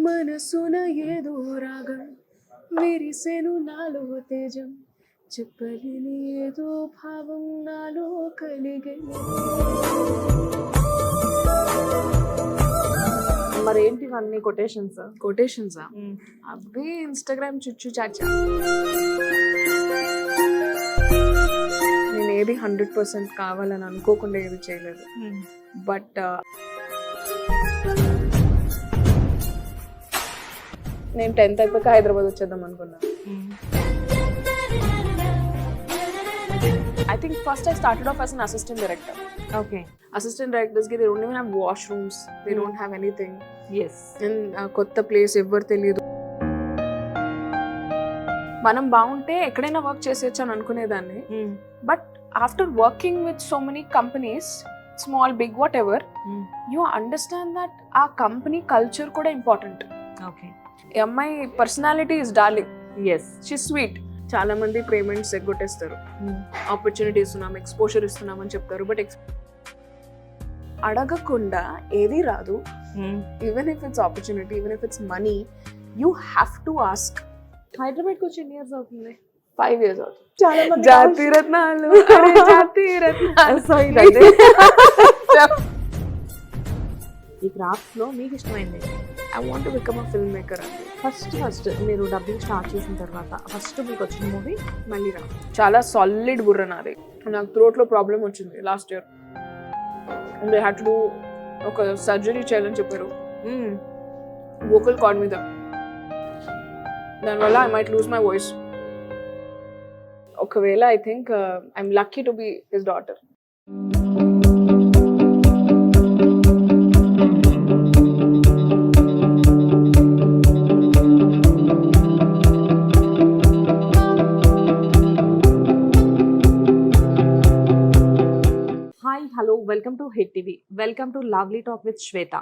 మనసున ఏదో రాగం విరిసెను నాలో తేజం చెప్పలేని ఏదో భావం నాలో కలిగెను. మరి ఏంటి ఇవన్నీ కొటేషన్స్? కొటేషన్సా? అవి ఇన్స్టాగ్రామ్ చుచ్చు చాచా. నేను ఏది 100% కావాలని అనుకోకుండా ఏది చేయలేదు. బట్ నేను 10th అయిపోయాక హైదరాబాద్ వచ్చేద్దాం అనుకున్నా. I think first I started off as an assistant director. Okay. Assistant directors they don't even have washrooms. They don't have anything. Yes. And కొత్త ప్లేస్ ఎవ్వరు తెలియదు. మనం బాగుంటే ఎక్కడైనా వర్క్ చేసేయచ్చు అని అనుకునేదాన్ని. But after working with so many companies, small big whatever, you understand that ఆ కంపెనీ కల్చర్ కూడా ఇంపార్టెంట్. ఓకే. ఈ అమ్మాయి personality is darling. Yes. She sweet. చాలా మంది పేమెంట్స్ ఎగ్గొట్టేస్తారు. ఆపర్చునిటీ ఇస్తున్నాం, ఎక్స్పోజర్ ఇస్తున్నాం అని చెప్తారు. బట్ అడగకుండా ఏది రాదు. Even if it's opportunity, even if it's money, you have to ask. హైదరాబాద్కి వచ్చి ఎన్ని ఇయర్స్ అవుతుంది? 5 years అవుతుంది. చాలా మంది జాతి రత్నాలు, అరే జాతి రత్నాలు. సో ఇదే ఈ క్రాఫ్ట్స్ లో మీకు ఇష్టమైంది? I want to become a film maker అండి. ఫస్ట్ మీరు డబ్బింగ్ స్టార్ట్ చేసిన తర్వాత ఫస్ట్ మీకు వచ్చిన మూవీ మళ్ళీ రా. చాలా సాలిడ్ బుర్ర నాది. నాకు థ్రోట్లో ప్రాబ్లం వచ్చింది last year. They had to do ఒక సర్జరీ చేయాలని చెప్పారు వోకల్ కార్డ్ మీద. దానివల్ల I might lose my voice. ఒకవేళ I think I'm lucky to be his daughter. Hi, hello, welcome to Hit TV. Welcome to lovely talk with Shweta.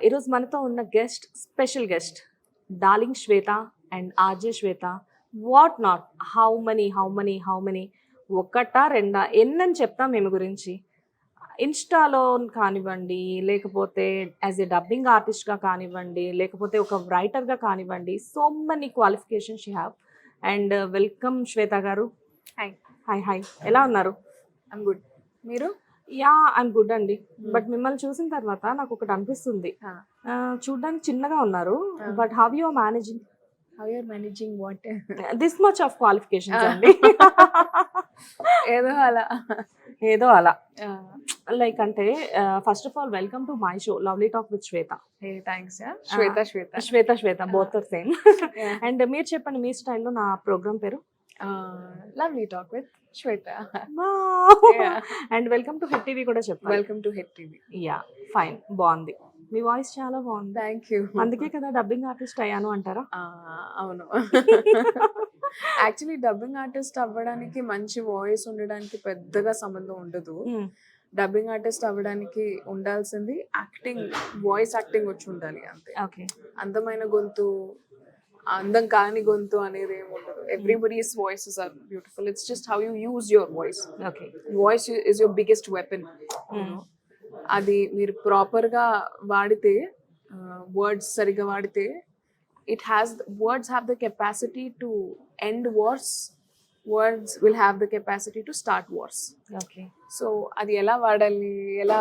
ఈరోజు మనతో ఉన్న guest, special guest, darling Shweta and RJ Shweta. What not, how many ఒకటా రెండా ఎన్నని చెప్తాం మేము గురించి. ఇన్స్టాలో కానివ్వండి, లేకపోతే యాజ్ ఎ డబ్బింగ్ ఆర్టిస్ట్గా కానివ్వండి, లేకపోతే ఒక రైటర్గా కానివ్వండి, so many qualifications you have. And welcome Shweta garu. Hi. Hi hi, ఎలా ఉన్నారు? I'm good. మీరు? యా, ఐఎమ్ గుడ్ అండి. బట్ మిమ్మల్ని చూసిన తర్వాత నాకు ఒకటి అనిపిస్తుంది, చూడడానికి చిన్నగా ఉన్నారు, but how you are managing? How you are managing what? This much of qualifications అండి. ఏదో అలా లైక్ అంటే first of all welcome to my show lovely talk with Shweta. Thanks. Shweta both are same. And మీరు చెప్పండి మీ స్టైల్లో నా ప్రోగ్రామ్ పేరు. Lovely talk with Shweta. And welcome to Hit TV కూడా చెప్పండి. Welcome to Hit TV. Yeah, fine, బాగుంది. మీ voice చాలా బాగుంది. Thank you. అందుకే కదా డబ్బింగ్ ఆర్టిస్ట్ అయ్యాను అంటారా? అవును. యాక్చువల్లీ డబ్బింగ్ ఆర్టిస్ట్ అవ్వడానికి మంచి వాయిస్ ఉండడానికి పెద్దగా సంబంధం ఉండదు. డబ్బింగ్ ఆర్టిస్ట్ అవ్వడానికి ఉండాల్సింది యాక్టింగ్, వాయిస్ యాక్టింగ్ వచ్చి ఉండాలి అంతే. ఓకే. అందమైన గొంతు, అందం కాని గొంతు అనేది ఏమి ఉండదు. Everybody's voices are beautiful. It's just how you use your voice. Okay. Voice is your biggest weapon. అది మీరు ప్రాపర్గా వాడితే, వర్డ్స్ సరిగా వాడితే, words have the capacity to end wars. Words will have the capacity to start wars. Okay. So అది ఎలా వాడాలి, ఎలా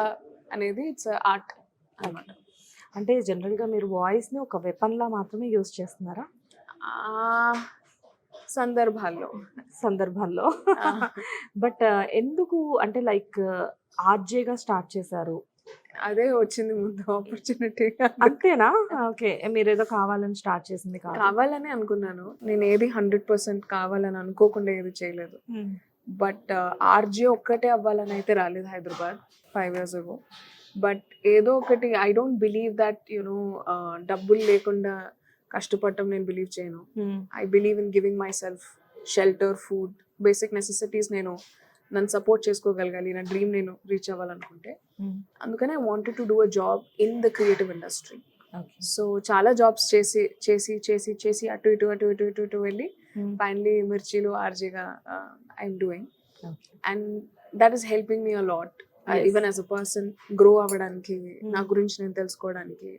అనేది ఇట్స్ ఆర్ట్ అన్నమాట. అంటే జనరల్గా మీరు వాయిస్ని ఒక వెపన్లా మాత్రమే యూజ్ చేస్తున్నారా? సందర్భాల్లో. బట్ ఎందుకు అంటే లైక్ ఆర్జేగా స్టార్ట్ చేశారు? అదే వచ్చింది ముందు ఆపర్చునిటీ. అంతేనా? ఓకే. మీరు ఏదో కావాలని స్టార్ట్ చేసింది కాదు? కావాలని అనుకున్నాను. నేను ఏది 100% కావాలని అనుకోకుండా ఏది చేయలేదు. బట్ ఆర్జే ఒక్కటే అవ్వాలని అయితే రాలేదు హైదరాబాద్ 5 years ago. బట్ ఏదో ఒకటి, ఐ డోంట్ బిలీవ్ దట్ డబ్బులు లేకుండా కష్టపడటం నేను బిలీవ్ చేయను. I believe in giving my self shelter, food, basic necessities నేను నన్ను సపోర్ట్ చేసుకోగలగాలి. నా డ్రీమ్ నేను రీచ్ అవ్వాలనుకుంటే. అందుకనే I wanted to do a job in the creative industry. So చాలా జాబ్స్ చేసి చేసి చేసి చేసి అటు ఇటు వెళ్ళి ఫైనలీ మిర్చిలో ఆర్జీగా I'm doing, and that is helping me a lot even as a person grow అవ్వడానికి, నా గురించి నేను తెలుసుకోవడానికి,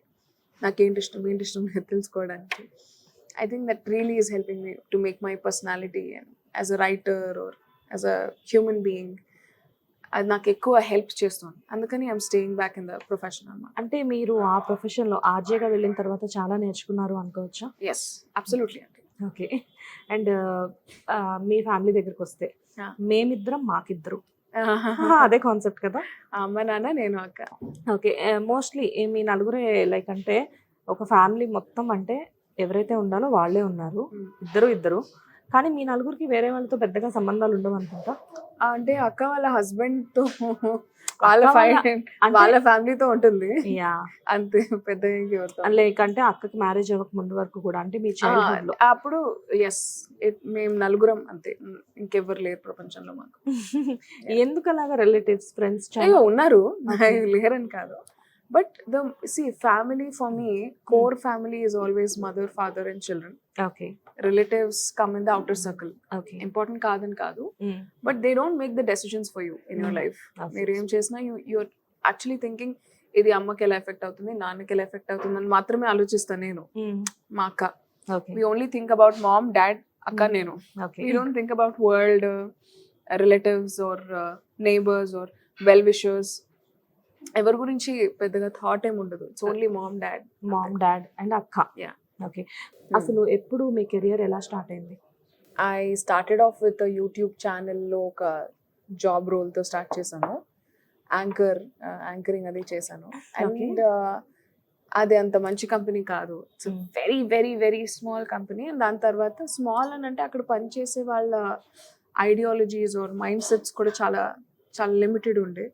నాకేంటి ఇష్టం ఏంటి ఇష్టం లేదు తెలుసుకోవడానికి. I think that really is helping me to make my personality and as a writer or as a human being. అది నాకు ఎక్కువ హెల్ప్ చేస్తుంది, అందుకని I'm staying back in the profession అన్నమాట. అంటే మీరు ఆ ప్రొఫెషన్లో ఆర్జేగా వెళ్ళిన తర్వాత చాలా నేర్చుకున్నారు అనుకోవచ్చా? ఎస్, అబ్సల్యూట్లీ అండి. ఓకే. అండ్ మీ ఫ్యామిలీ దగ్గరికి వస్తే Yeah. మేమిద్దరం మాకిద్దరు అదే కాన్సెప్ట్ కదా? అమ్మ నాన్న నేను అక్క. ఓకే. మోస్ట్లీ మీ నలుగురే లైక్ అంటే ఒక ఫ్యామిలీ మొత్తం అంటే ఎవరైతే ఉండాలో వాళ్ళే ఉన్నారు, ఇద్దరు. కానీ మీ నలుగురికి వేరే వాళ్ళతో పెద్దగా సంబంధాలు ఉండవు అనుకుంటా. అంటే అక్క వాళ్ళ హస్బెండ్ తో వాళ్ళ ఫ్యామిలీతో ఉంటుంది, యా. అంతే, పెద్ద లైక్ అంటే అక్కకి మ్యారేజ్ అవ్వక ముందు వరకు కూడా అంటే మీ చైల్డ్హుడ్ లో అప్పుడు ఎస్ మేము నలుగురం అంతే, ఇంకెవ్వరు లేరు ప్రపంచంలో మాకు. ఎందుకు అలాగా రిలేటివ్స్ ఫ్రెండ్స్ ఉన్నారు, లేరని కాదు. But family for me, core family is always mother, father and children. Okay. Relatives come in the outer circle. Okay. Important kaadani kaadu. But they don't make the decisions for you in your life. Meer em chesna you're actually thinking idi ammaki ela effect avutundi, naannaki ela effect avutundi ani maatrame alochistanu nenu, ma akka. Okay. We only think about mom, dad, akka, nenu. Okay. We don't think about world, relatives or neighbors or well wishers. ఎవరి గురించి పెద్దగా thought ఏమి ఉండదు. It's only mom dad and అక్క. Yeah. Okay. అసలు ఎప్పుడు మీ career ఎలా start అయింది? I started of with YouTube ఛానల్లో ఒక జాబ్ రోల్తో స్టార్ట్ చేశాను, యాంకరింగ్ అది చేశాను. అండ్ అది అంత మంచి కంపెనీ కాదు, it's very very very small company. And దాని తర్వాత స్మాల్ అని అంటే అక్కడ పనిచేసే వాళ్ళ ఐడియాలజీస్ ఆర్ మైండ్ సెట్స్ కూడా చాలా చాలా లిమిటెడ్ ఉండే.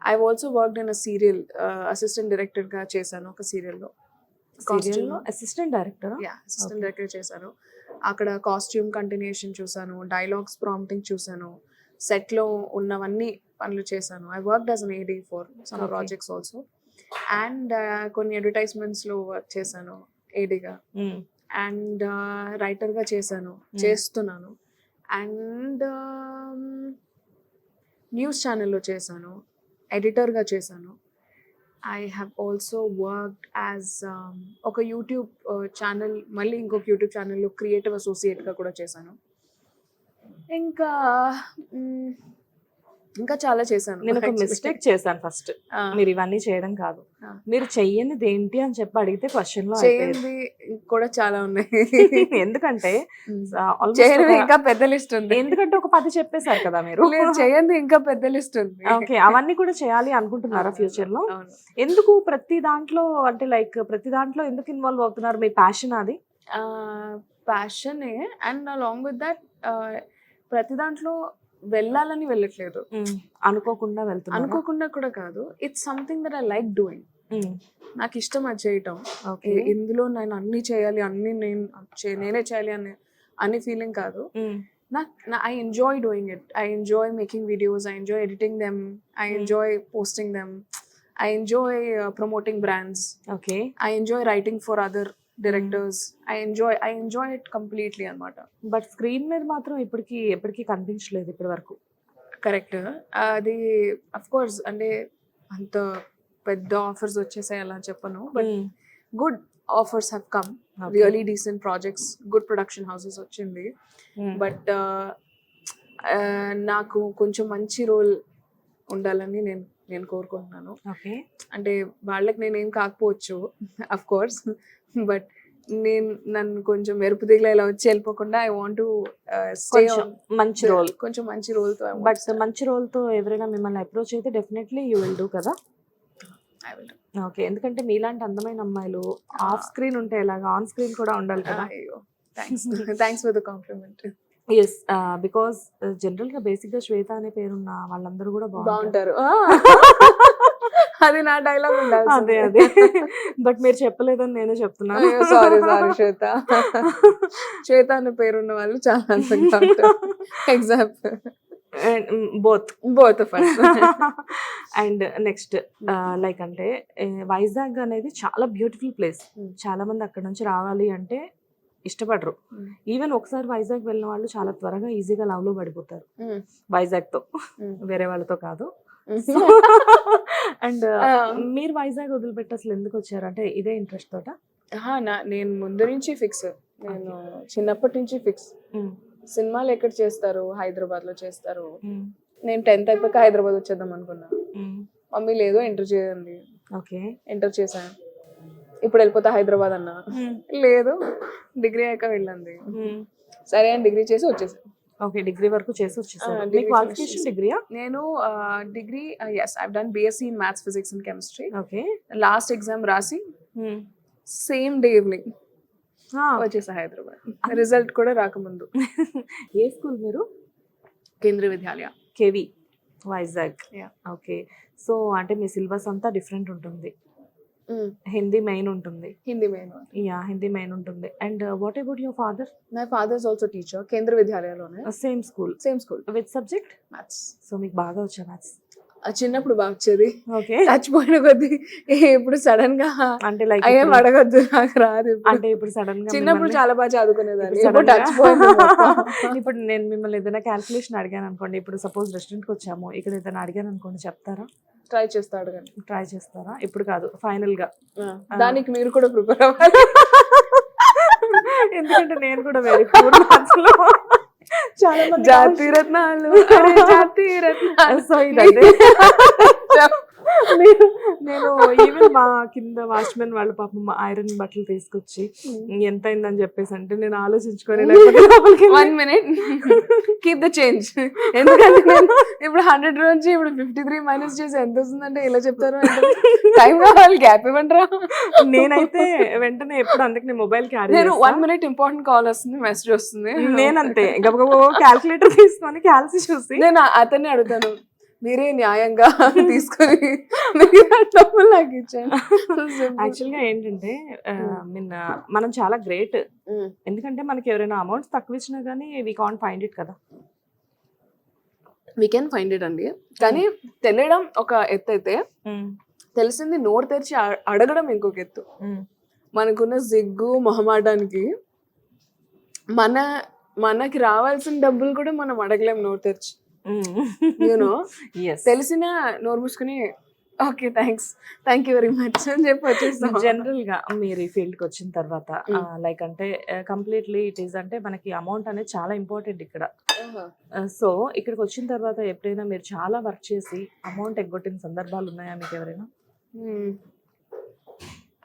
I've also worked in a serial, assistant director గా చేశాను ఒక సీరియల్లో. Assistant director? Yeah, assistant director చేశాను. అక్కడ కాస్ట్యూమ్ కంటిన్యూషన్ చూసాను, డైలాగ్స్ ప్రాంప్టింగ్ చూసాను, సెట్లో ఉన్నవన్నీ పనులు చేశాను. I worked as an AD for some projects also. And కొన్ని అడ్వర్టైజ్మెంట్స్లో వర్క్ చేశాను ఏడీగా. అండ్ రైటర్గా చేస్తున్నాను. అండ్ న్యూస్ ఛానల్లో చేశాను, ఎడిటర్గా చేశాను. I have also worked as ఒక యూట్యూబ్ ఛానల్, మళ్ళీ ఇంకొక యూట్యూబ్ ఛానల్లో క్రియేటివ్ అసోసియేట్గా కూడా చేశాను. ఇంకా చాలా చేశాను. నేను ఒక మిస్టేక్ చేశాను ఫస్ట్. మీరు ఇవన్నీ చేయడం కాదు, మీరు చెయ్యనిది ఏంటి అని చెప్పి అడిగితే క్వశ్చన్ లో చేయండి కూడా చాలా ఉన్నాయి. ఎందుకంటే ఇంకా పెద్ద లిస్ట్ ఉంది. ఎందుకంటే ఒక 10 చెప్పేశారు కదా మీరు. చేయండి ఇంకా పెద్ద లిస్ట్ ఉంది. ఓకే, అవన్నీ కూడా చేయాలి అనుకుంటున్నారా ఫ్యూచర్ లో? ఎందుకు ప్రతి దాంట్లో అంటే లైక్ ప్రతి దాంట్లో ఎందుకు ఇన్వాల్వ్ అవుతున్నారు? మీ ప్యాషన్ అది? ప్యాషనే. అండ్ అలాంగ్ విత్ దట్ ప్రతి దాంట్లో వెళ్ళాలని వెళ్ళట్లేదు, అనుకోకుండా కూడా కాదు. It's something that I like doing. నాకు ఇష్టం అది చేయటం. ఇందులో నేను అన్ని చేయాలి, నేనే చేయాలి అనే ఫీలింగ్ కాదు. I enjoy doing it. I enjoy making videos. I enjoy editing them. I enjoy posting them. I enjoy promoting brands. Okay. I enjoy writing for other directors. I enjoy it completely అన్నమాట. But screen మీద మాత్రం ఎప్పటికీ కనిపించలేదు ఇప్పటి వరకు. Correct. అది of course అంటే అంత పెద్ద ఆఫర్స్ వచ్చేసాయి అలా చెప్పను, but good offers have come, really decent projects, good production houses వచ్చింది. బట్ నాకు కొంచెం మంచి రోల్ ఉండాలని నేను కోరుకుంటున్నాను. అంటే వాళ్ళకి నేనేం కాకపోవచ్చు అఫ్ కోర్స్, బట్ నన్ను కొంచెం మెరుపు దిగులు ఇలా వచ్చి వెళ్ళిపోకుండా ఐ వాంట్ టు స్టే మంచి రోల్, కొంచెం మంచి రోల్ తో. బట్ మంచి రోల్ తో ఎవరైనా మిమ్మల్ని అప్రోచ్ అయితే డెఫినెట్లీ యూ విల్ డూ కదా? I will do. ఓకే, ఎందుకంటే మీలాంటి అందమైన అమ్మాయిలు ఆఫ్ స్క్రీన్ ఉంటే ఎలాగా, ఆన్ స్క్రీన్ కూడా ఉండాలి కదా. Thanks for the compliment. Yes, because general గా బేసిక్ గా శ్వేత అనే పేరున్న వాళ్ళందరూ కూడా బాగుంటారు. అది నా డైలాగ్ ఉండాలి. అదే బట్ మీరు చెప్పలేదని నేనే చెప్తున్నాను. సారీ శ్వేత అనే పేరున్న వాళ్ళు చాలా అందంగా ఉంటారు. Example both of us. And next like అంటే వైజాగ్ అనేది చాలా బ్యూటిఫుల్ ప్లేస్. చాలా మంది అక్కడ నుంచి రావాలి అంటే ఇష్టపడరు. Mm. ఈవెన్ ఒకసారి వైజాగ్ వెళ్ళిన వాళ్ళు చాలా త్వరగా ఈజీగా లవ్ లో పడిపోతారు Mm. వైజాగ్తో, Mm. వేరే వాళ్ళతో కాదు. అండ్ మీరు వైజాగ్ వదిలిపెట్టి అసలు ఎందుకు వచ్చారు? అంటే ఇదే ఇంట్రెస్ట్ తోట? నేను ముందు నుంచి ఫిక్స్, నేను చిన్నప్పటి నుంచి ఫిక్స్. సినిమాలు ఎక్కడ చేస్తారు, హైదరాబాద్ లో చేస్తారు. నేను 10th అయిపోయాక హైదరాబాద్ వచ్చేద్దాం అనుకున్నా. మమ్మీ లేదు, ఎంటర్ చేయండి. ఓకే, ఎంటర్ చేశాను. ఇప్పుడు వెళ్ళిపోతా హైదరాబాద్ అన్నా. లేదు, డిగ్రీ అయ్యాక వెళ్ళండి. సరే అని డిగ్రీ చేసి వచ్చేసాను. ఓకే, డిగ్రీ వరకు చేసి వచ్చేసారు. degree మీ క్వాలిఫికేషన్ డిగ్రీయా? నేను degree yes, I done BSc in maths, physics and chemistry. Okay, last exam రాసి సేమ్ డే ఈవినింగ్ వచ్చేసా హైదరాబాద్, రిజల్ట్ కూడా రాకముందు. ఏ స్కూల్ మీరు? Kendriya Vidyalaya, KV, Vizag. Yeah. Okay, so అంటే మీ సిలబస్ అంతా డిఫరెంట్ ఉంటుంది. హిందీ మెయిన్ ఉంటుంది. Hindi main. Yeah, Hindi main ఉంటుంది. And what about your father? My father is also teacher, కేంద్రీయ విద్యాలయలోనే. Same school? Same school. With subject? Maths. So మీకు బాగా వచ్చా మ్యాథ్స్? చిన్నప్పుడు బాగా వచ్చేది. ఓకే, చచ్చిపోయిన కొద్ది ఇప్పుడు సడన్ గా అంటే లైక్ ఏం అడగద్దు, నాకు రాదు ఇప్పుడు. అంటే ఇప్పుడు సడన్ గా చిన్నప్పుడు చాలా బాగా చదువుకునేదాన్ని, ఇప్పుడు ఇప్పుడు చచ్చిపోయింది మొత్తం. ఇప్పుడు నేను మిమ్మల్ని ఏదైనా క్యాల్కులేషన్ అడిగాను అనుకోండి, ఇప్పుడు సపోజ్ రెస్టారెంట్కి వచ్చాము, ఇక్కడ ఏదైనా అడిగాను అనుకోండి, చెప్తారా? ట్రై చేస్తా, అడగండి. ట్రై చేస్తారా? ఇప్పుడు కాదు, ఫైనల్ గా. దానికి మీరు కూడా ప్రిపేర్ అవ్వాలి. ఎందుకంటే నేను కూడా వెరీ పూర్ లో చాలా మంది జాతి రత్నాలు, అరే జాతి రత్నాలు. సో ఇదే నేను ఈవెన్ మా కింద వాచ్మెన్ వాళ్ళు పాపం ఐరన్ బట్టలు తీసుకొచ్చి ఎంత అయిందని చెప్పేసి అంటే నేను ఆలోచించుకొని 1 minute కీప్ ద చేంజ్. ఎందుకంటే నేను ఇప్పుడు 100 నుంచి ఇప్పుడు 53 మైనస్ చేసి ఎంత వస్తుందంటే ఇలా చెప్తారు. టైం కావాలి, గ్యాప్ ఇవ్వండిరా. నేనైతే వెంటనే ఎప్పుడు అందుకే మొబైల్ క్యారీ, నేను 1 minute ఇంపార్టెంట్ కాల్ వస్తుంది, మెసేజ్ వస్తుంది, నేనంతే గబగబా క్యాల్కులేటర్ తీసుకొని క్యాల్సి చూసి నేను అతన్ని అడుగుతాను, మీరే న్యాయంగా తీసుకొని డబ్బులు నాకు ఇచ్చాను. యాక్చువల్గా ఏంటంటే మనం చాలా గ్రేట్, ఎందుకంటే మనకి ఎవరైనా అమౌంట్స్ తక్కువ ఇచ్చినా కానీ వీ కాంట్ ఫైండ్ ఇట్ కదా. వీ కెన్ ఫైండ్ ఇట్ అండి, కానీ తెలియడం ఒక ఎత్తు అయితే తెలిసింది నోరు తెరిచి అడగడం ఇంకొక ఎత్తు. మనకున్న జిగ్గు మొహమాటానికి మనకి రావాల్సిన డబ్బులు కూడా మనం అడగలేం నోరు తెరిచి. యూనో, తెలిసిన నోరు మూసుకుని okay thank you very much అని చెప్పి వచ్చేస్తాం. జనరల్ గా మీరు ఈ ఫీల్డ్ కి వచ్చిన తర్వాత లైక్ అంటే కంప్లీట్లీ ఇట్ ఈస్ అంటే మనకి అమౌంట్ అనేది చాలా ఇంపార్టెంట్ ఇక్కడ. సో ఇక్కడికి వచ్చిన తర్వాత ఎప్పుడైనా మీరు చాలా వర్క్ చేసి అమౌంట్ ఎగ్గొట్టిన సందర్భాలు ఉన్నాయా మీకు ఎవరైనా?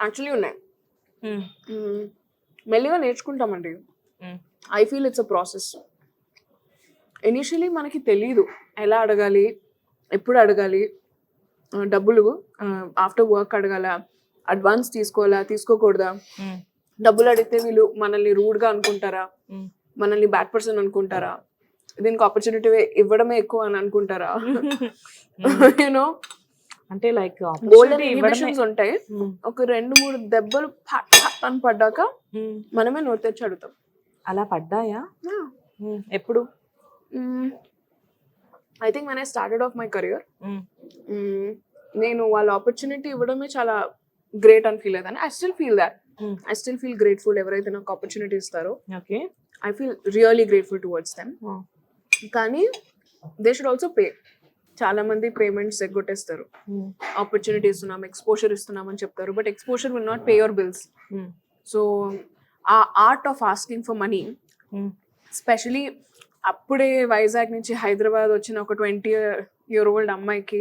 యాక్చువల్లీ ఉన్నాయి. మెల్లిగా నేర్చుకుంటామండి. I feel it's a process. Initially మనకి తెలీదు ఎలా అడగాలి, ఎప్పుడు అడగాలి, డబ్బులు ఆఫ్టర్ వర్క్ అడగాల, అడ్వాన్స్ తీసుకోవాలా తీసుకోకూడదా, డబ్బులు అడిగితే వీళ్ళు మనల్ని రూడ్గా అనుకుంటారా, మనల్ని బ్యాడ్ పర్సన్ అనుకుంటారా, దీనికి ఆపర్చునిటీ ఇవ్వడమే ఎక్కువ అని అనుకుంటారా, యూనో, అంటే లైక్ గోల్డెన్ ఇన్హిబిషన్స్ ఉంటాయి. ఒక 2-3 దెబ్బలు అని పడ్డాక మనమే నోరు తెచ్చి అడుగుతాం. అలా పడ్డాయా? ఎప్పుడు? I think when I started off my career, నేను వాళ్ళ ఆపర్చునిటీ ఇవ్వడమే చాలా గ్రేట్ అని ఫీల్ అయ్యాను. ఐ స్టిల్ ఫీల్ గ్రేట్ఫుల్ ఎవరైతే నాకు ఆపర్చునిటీ ఇస్తారో. Okay, I feel really grateful towards them. కానీ దే షుడ్ ఆల్సో పే. చాలా మంది పేమెంట్స్ ఎగ్గొట్టేస్తారు. ఆపర్చునిటీ ఇస్తున్నాం, ఎక్స్పోజర్ ఇస్తున్నాం అని చెప్తారు, but exposure will not pay your bills. So ఆ art of asking for money, specially అప్పుడే వైజాగ్ నుంచి హైదరాబాద్ వచ్చిన ఒక 20-year-old అమ్మాయికి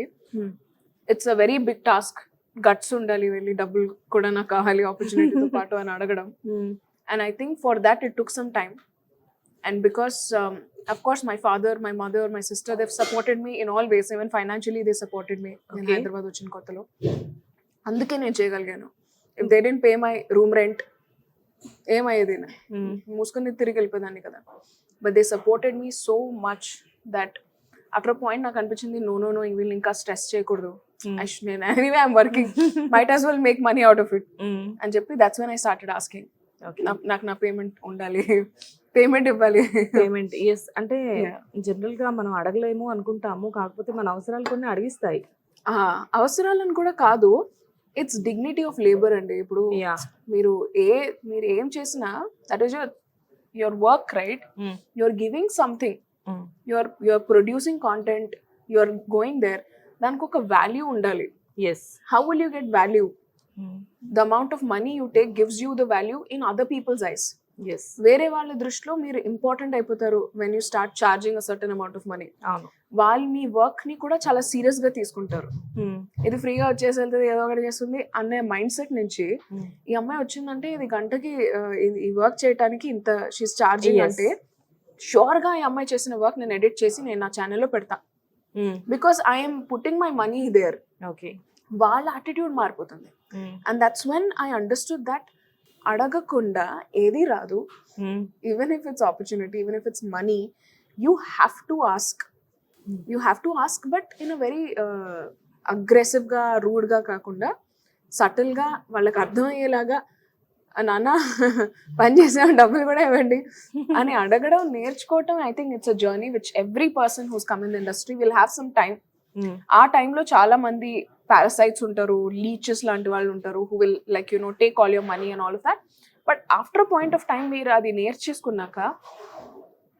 it's a very big task. Guts ఉండాలి, వెళ్ళి డబ్బులు కూడా నాకు కావాలి ఆపర్చునిటీతో పాటు అని అడగడం. And I think for that it took some time. And because of course my father, my mother, my sister, they've supported me in all ways. Even financially they supported me. నేను హైదరాబాద్ వచ్చిన కొత్తలో అందుకే నేను చేయగలిగాను. If they didn't pay my room rent ఏమయ్యేది, మూసుకొని తిరిగి వెళ్ళిపోదాన్ని కదా. But they supported me so much that after a point నాకు అనిపించింది, నో వీళ్ళు ఇంకా స్ట్రెస్ చేయకూడదు, నేను anyway I'm working, might as well make money out of it అని చెప్పి that's when I started asking. నాకు నా పేమెంట్ ఉండాలి, పేమెంట్ ఇవ్వాలి. పేమెంట్ ఎస్, అంటే జనరల్ గా మనం అడగలేము అనుకుంటాము, కాకపోతే మన అవసరాలు కొన్ని అడిగిస్తాయి. అవసరాలను కూడా కాదు, ఇట్స్ డిగ్నిటీ ఆఫ్ లేబర్ అండి. ఇప్పుడు యా మీరు ఏం చేసినా that is your work, right? Your giving something, your producing content, your going there. దానికి ఒక వాల్యూ ఉండాలి. Yes how will you get value? The amount of money you take gives you the value in other people's eyes. Yes వేరే వాళ్ళ దృష్టిలో మీరు important అయిపోతారు when you start charging a certain amount of money. అవును వాళ్ళు మీ work ని కూడా చాలా సీరియస్ గా తీసుకుంటారు. ఇది ఫ్రీగా వచ్చేసి వెళ్తుంది, ఏదో ఒకటి చేస్తుంది అనే మైండ్ సెట్ నుంచి ఈ అమ్మాయి వచ్చిందంటే ఇది గంటకి ఈ వర్క్ చేయడానికి ఇంత షీస్ చార్జింగ్ Yes. అంటే షూర్ గా ఈ అమ్మాయి చేసిన వర్క్ నేను ఎడిట్ చేసి నేను నా ఛానల్లో పెడతా. Because I'm putting my money there. Okay వాళ్ళ యాటిట్యూడ్ మారిపోతుంది. And that's when I understood that అడగకుండా ఏది రాదు. Even if it's opportunity, even if it's money, you have to ask. You have to ask, but in a very అగ్రెసివ్గా, రూడ్గా కాకుండా సటిల్గా వాళ్ళకి అర్థమయ్యేలాగా నాన్న పని చేసాం డబ్బులు కూడా ఇవ్వండి అని అడగడం నేర్చుకోవటం. I think it's a journey which every person who's come in the industry will have some time. ఆ టైంలో చాలా మంది పారాసైట్స్ ఉంటారు, లీచెస్ లాంటి వాళ్ళు ఉంటారు, who will like take all your money and all of that. But after point of time మీరు అది నేర్చేసుకున్నాక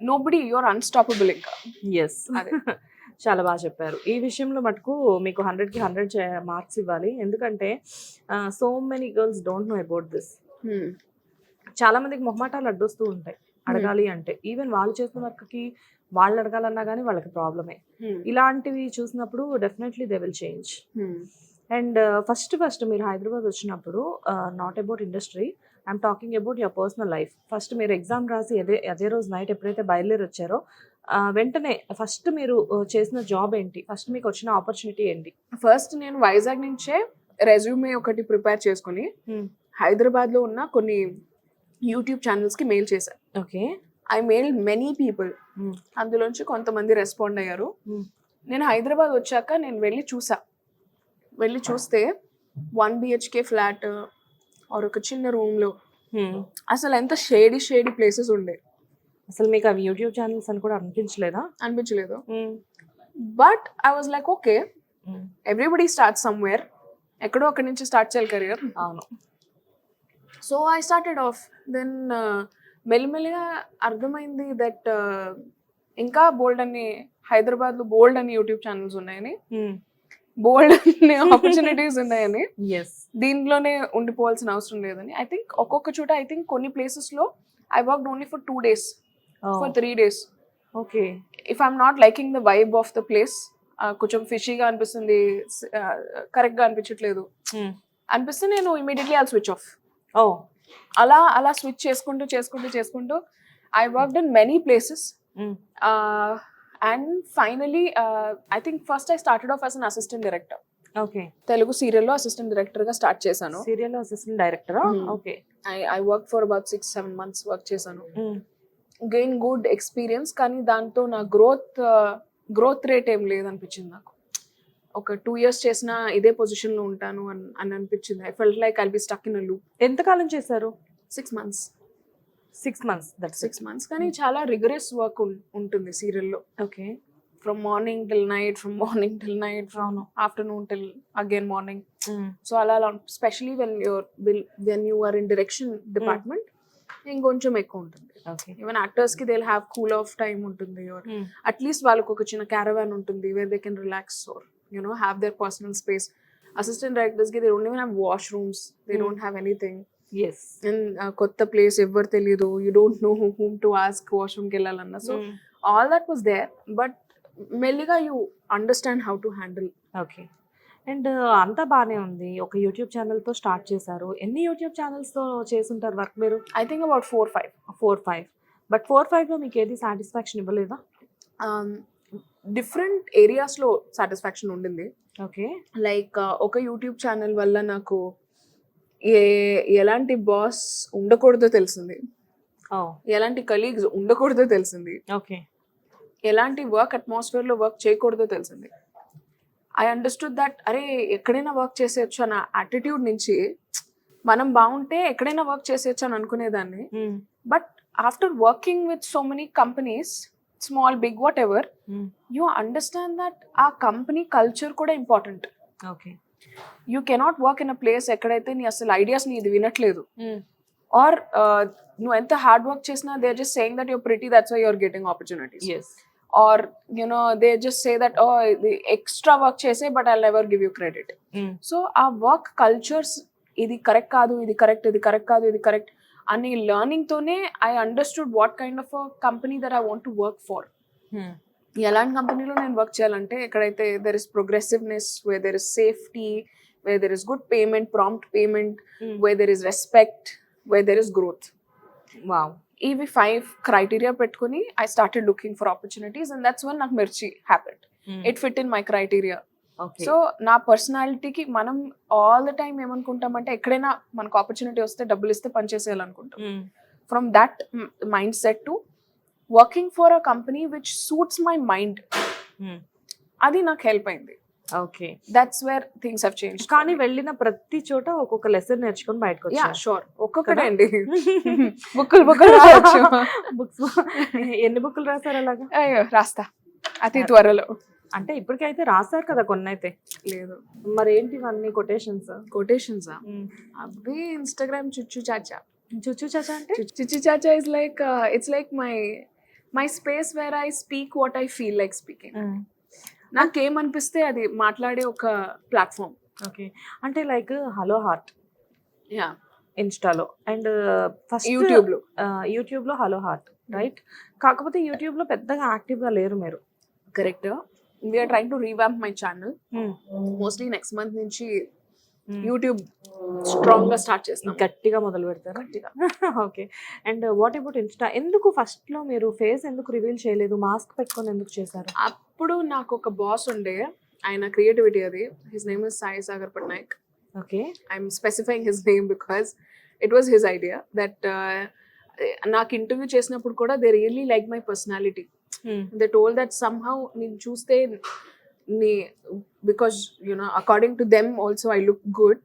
నోబడీ, యువర్ అన్స్టాపబుల్. ఇంకా ఎస్ చాలా బాగా చెప్పారు. ఈ విషయంలో మటుకు మీకు 100కి 100 మార్క్స్ ఇవ్వాలి. ఎందుకంటే so many girls don't know about this. చాలా మందికి మొహమాటాలు అడ్డొస్తూ ఉంటాయి అడగాలి అంటే. ఈవెన్ వాళ్ళు చేసిన వర్క్కి వాళ్ళు అడగాలన్నా కానీ వాళ్ళకి ప్రాబ్లమే. ఇలాంటివి చూసినప్పుడు definitely they will change. And first మీరు హైదరాబాద్ వచ్చినప్పుడు not about industry, I'm talking about your personal life. First మీరు ఎగ్జామ్ రాసి అదే రోజు నైట్ ఎప్పుడైతే బయలుదేరి వచ్చారో వెంటనే ఫస్ట్ మీరు చేసిన జాబ్ ఏంటి? ఫస్ట్ మీకు వచ్చిన ఆపర్చునిటీ ఏంటి? ఫస్ట్ నేను వైజాగ్ నుంచే రెజ్యూమే ఒకటి ప్రిపేర్ చేసుకుని హైదరాబాద్ లో ఉన్న కొన్ని యూట్యూబ్ ఛానల్స్ కి మెయిల్ చేశాను. Okay I mail many people. అందులోంచి కొంతమంది రెస్పాండ్ అయ్యారు. నేను హైదరాబాద్ వచ్చాక నేను వెళ్ళి చూస్తే 1 BHK ఫ్లాట్ ఆర్ ఒక చిన్న రూమ్ లో అసలు ఎంత షేడీ ప్లేసెస్ ఉండే. అసలు మీకు అవి యూట్యూబ్ ఛానల్స్ అని కూడా అనిపించలేదు. But I was like okay, everybody start somewhere. ఎక్కడో అక్కడి నుంచి స్టార్ట్ చేయాలి కెరియర్. అవును. So I started off. Then మెల్లిమెల్లిగా అర్థమైంది దట్ ఇంకా హైదరాబాద్లో బోల్డ్ అని యూట్యూబ్ ఛానల్స్ ఉన్నాయని, బోల్డ్ అనే ఆపర్చునిటీస్ ఉన్నాయని, దీంట్లోనే ఉండిపోవాల్సిన అవసరం లేదని. ఐ థింక్ ఒక్కొక్క చోట ఐ థింక్ కొన్ని ప్లేసెస్లో I worked only for 2 days, for 3 days. Okay. If I'm not liking the vibe of the place, కొంచెం ఫిషీగా అనిపిస్తుంది, కరెక్ట్గా అనిపించట్లేదు అనిపిస్తే నేను ఇమీడియట్లీ ఐ స్విచ్ ఆఫ్. అలా స్విచ్ చేసుకుంటూ I worked in many places. And finally I think first I started of as an assistant director. Okay. Telugu సీరియల్లో assistant director గా స్టార్ట్ చేశాను. సీరియల్లో assistant director. Okay. I work for about 6-7 months work చేశాను. Gain good experience. కానీ దాంతో నా growth rate ఏం లేదనిపించింది నాకు. ఒక 2 years చేసినా ఇదే పొజిషన్ లో ఉంటాను అని అనిపించింది. I felt like I'll be stuck in a loop. ఎంతకాలం చేశారు? 6 months. 6 months. That's 6 months. కానీ చాలా రిగరస్ వర్క్ ఉంటుంది సీరియల్లో. Okay. From morning till night, from afternoon till again morning. So అలా specially when you are in direction department ఇంకొంచెం ఎక్కువ ఉంటుంది. ఈవెన్ యాక్టర్స్ కి they will have cool off time ఉంటుంది, అట్లీస్ట్ వాళ్ళకి ఒక చిన్న క్యారవాన్ ఉంటుంది where they can relax or have their personal space. Assistant directors ki they don't even have washrooms, they don't have anything. Yes. And kotta place ever teliyadu, you don't know whom to ask washroom ki ellalana. So all that was there, but melliga you understand how to handle. Okay. And అంతా బాగానే ఉంది. ఒక YouTube ఛానల్తో start చేశారు. ఎన్ని YouTube ఛానల్స్తో చేసుంటారు work మీరు? I think about 4-5. But 4-5లో మీకు ఏది సాటిస్ఫాక్షన్ ఇవ్వలేదా? డిఫరెంట్ ఏరియాస్లో సాటిస్ఫాక్షన్ ఉండింది. ఓకే. లైక్ ఒక యూట్యూబ్ ఛానల్ వల్ల నాకు ఎలాంటి బాస్ ఉండకూడదో తెలిసింది, ఎలాంటి కలీగ్స్ ఉండకూడదో తెలిసింది, ఓకే, ఎలాంటి వర్క్ అట్మాస్ఫియర్లో వర్క్ చేయకూడదో తెలిసింది. ఐ అండర్స్టూడ్ దట్ అరే ఎక్కడైనా వర్క్ చేసేయచ్చు అన్న యాటిట్యూడ్ నుంచి మనం బాగుంటే ఎక్కడైనా వర్క్ చేసేయచ్చు అని అనుకునేదాన్ని. But after working with so many companies, small big whatever, you understand that ఆ కంపెనీ కల్చర్ కూడా important. Okay. You cannot work in a place ఎక్కడైతే నీ అసలు ఐడియాస్ నీ ఇది వినట్లేదు ఆర్ నువ్వు ఎంత హార్డ్ వర్క్ చేసినా they are just saying that your pretty that's why you're getting opportunities yes or you know they just say that oh ఇది ఎక్స్ట్రా వర్క్ చేసే but I never give you credit. So ఆ work cultures ఇది correct కాదు, ఇది correct, ఇది correct కాదు, ఇది correct అని లెర్నింగ్ తోనే I understood what kind of company that I want to work for. ఎలాంటి కంపెనీలో నేను వర్క్ చేయాలంటే ఎక్కడైతే there is progressiveness, where there is safety, where there is good payment, prompt payment, where there is respect, where there is growth. Wow. ఇవి 5 criteria పెట్టుకుని I started looking for opportunities and that's one నాకు మిర్చి happened. It fit in my criteria. Okay. So నా పర్సనాలిటీకి మనం all the time ఏమనుకుంటామంటే ఎక్కడైనా మనకు opportunity వస్తే డబ్బులు ఇస్తే పనిచేసేయాలనుకుంటాం. From that mindset to working for a company which suits my mind, అది నాకు హెల్ప్ అయింది. Okay. That's where things have change. కానీ వెళ్ళిన ప్రతి చోట ఒక్కొక్క లెసన్ నేర్చుకొని బయటకు యా వచ్చారు. షూర్, ఒక్కొక్కటే అండి. బుక్కులు రాయొచ్చు. బుక్స్ ఎన్ని బుక్కులు రాశారు అలాగా? అయ్యో రాస్తా అతి త్వరలో. అంటే ఇప్పటికైతే రాశారు కదా కొన్ని అయితే. లేదు మరి ఏంటి ఇవన్నీ కొటేషన్స్? కొటేషన్స్ అవి ఇన్స్టాగ్రామ్ చుచ్చు చాచా. చుచ్చు చాచా అంటే చుచ్చు చాచా is like it's like my space where I speak what I feel like speaking. నాకేమనిపిస్తే అది మాట్లాడే ఒక ప్లాట్ఫామ్. ఓకే. అంటే లైక్ హలో హార్ట్ యా ఇన్స్టాలో అండ్ ఫస్ట్ యూట్యూబ్లో హలో హార్ట్ రైట్. కాకపోతే యూట్యూబ్లో పెద్దగా యాక్టివ్గా లేరు మీరు. Correct. We're trying to revamp my channel. Mostly next month నుంచి యూట్యూబ్ స్ట్రాంగ్ గా స్టార్ట్ చేస్తాం. గట్టిగా మొదలు పెడతారు. గట్టిగా. Okay. And what about Insta? ఎందుకు ఫస్ట్ లో మీరు ఫేస్ ఎందుకు రివీల్ చేయలేదు? మాస్క్ పెట్టుకొని ఎందుకు చేశారు? అప్పుడు నాకు ఒక బాస్ ఉండే, ఆయన క్రియేటివిటీ అది. His name is Sai Sagar Patnaik. Okay. I'm specifying his name because it was his idea that నాకు ఇంటర్వ్యూ చేసినప్పుడు కూడా they really like my personality. They told that somehow నేను చూస్తే నీ because you know according to them also I look good.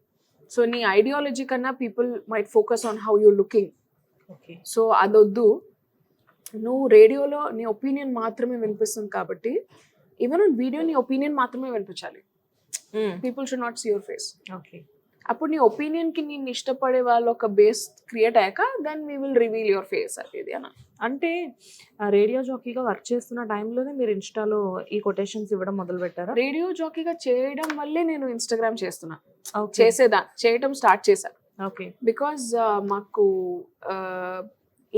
So నీ ideology కన్నా people might focus on how you looking. Okay. So అదొద్దు, నువ్వు రేడియోలో నీ ఒపీనియన్ మాత్రమే వినిపిస్తుంది కాబట్టి ఈవెన్ ఆన్ వీడియో నీ ఒపీనియన్ మాత్రమే వినిపించాలి. People should not see your face. Okay. అప్పుడు నీ ఒపీనియన్కి నేను ఇష్టపడే వాళ్ళు ఒక బేస్ క్రియేట్ అయ్యాక then we will reveal your face. అది అన్న. అంటే రేడియో జాకీగా వర్క్ చేస్తున్న టైంలోనే మీరు ఇన్స్టాలో ఈ కొటేషన్స్ ఇవ్వడం మొదలు పెట్టారా? రేడియో జాకీగా చేయడం వల్లే నేను ఇన్స్టాగ్రామ్ చేస్తున్నా. Okay. చేయటం స్టార్ట్ చేశా. ఓకే. బికాజ్ మాకు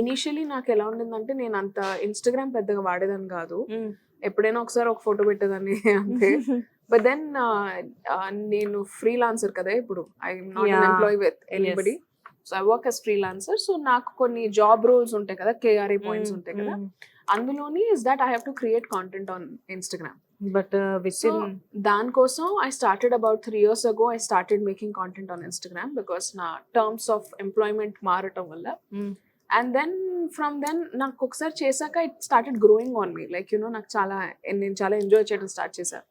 ఇనీషియలీ నాకు ఎలా ఉండిందంటే నేను అంత ఇన్స్టాగ్రామ్ పెద్దగా వాడేదాన్ని కాదు. ఎప్పుడైనా ఒకసారి ఒక ఫోటో పెట్టేదాన్ని అంతే. బట్ దెన్ నేను ఫ్రీలాన్సర్ కదా ఇప్పుడు. I'm not an employee with anybody. So I work as freelancer. So నాకు కొన్ని జాబ్ రోల్స్ ఉంటాయి కదా, KRA పాయింట్స్ ఉంటాయి కదా, అందులోని is that I have to create content on Instagram. But so దానికోసం I started about 3 years ago. I started making content on Instagram because నా terms of employment మారటం వల్ల. అండ్ దెన్ ఫ్రమ్ దెన్ నాకు ఒకసారి చేశాక it started growing on me. Like you know నాకు నేను చాలా ఎంజాయ్ చేయడం స్టార్ట్ చేశాను.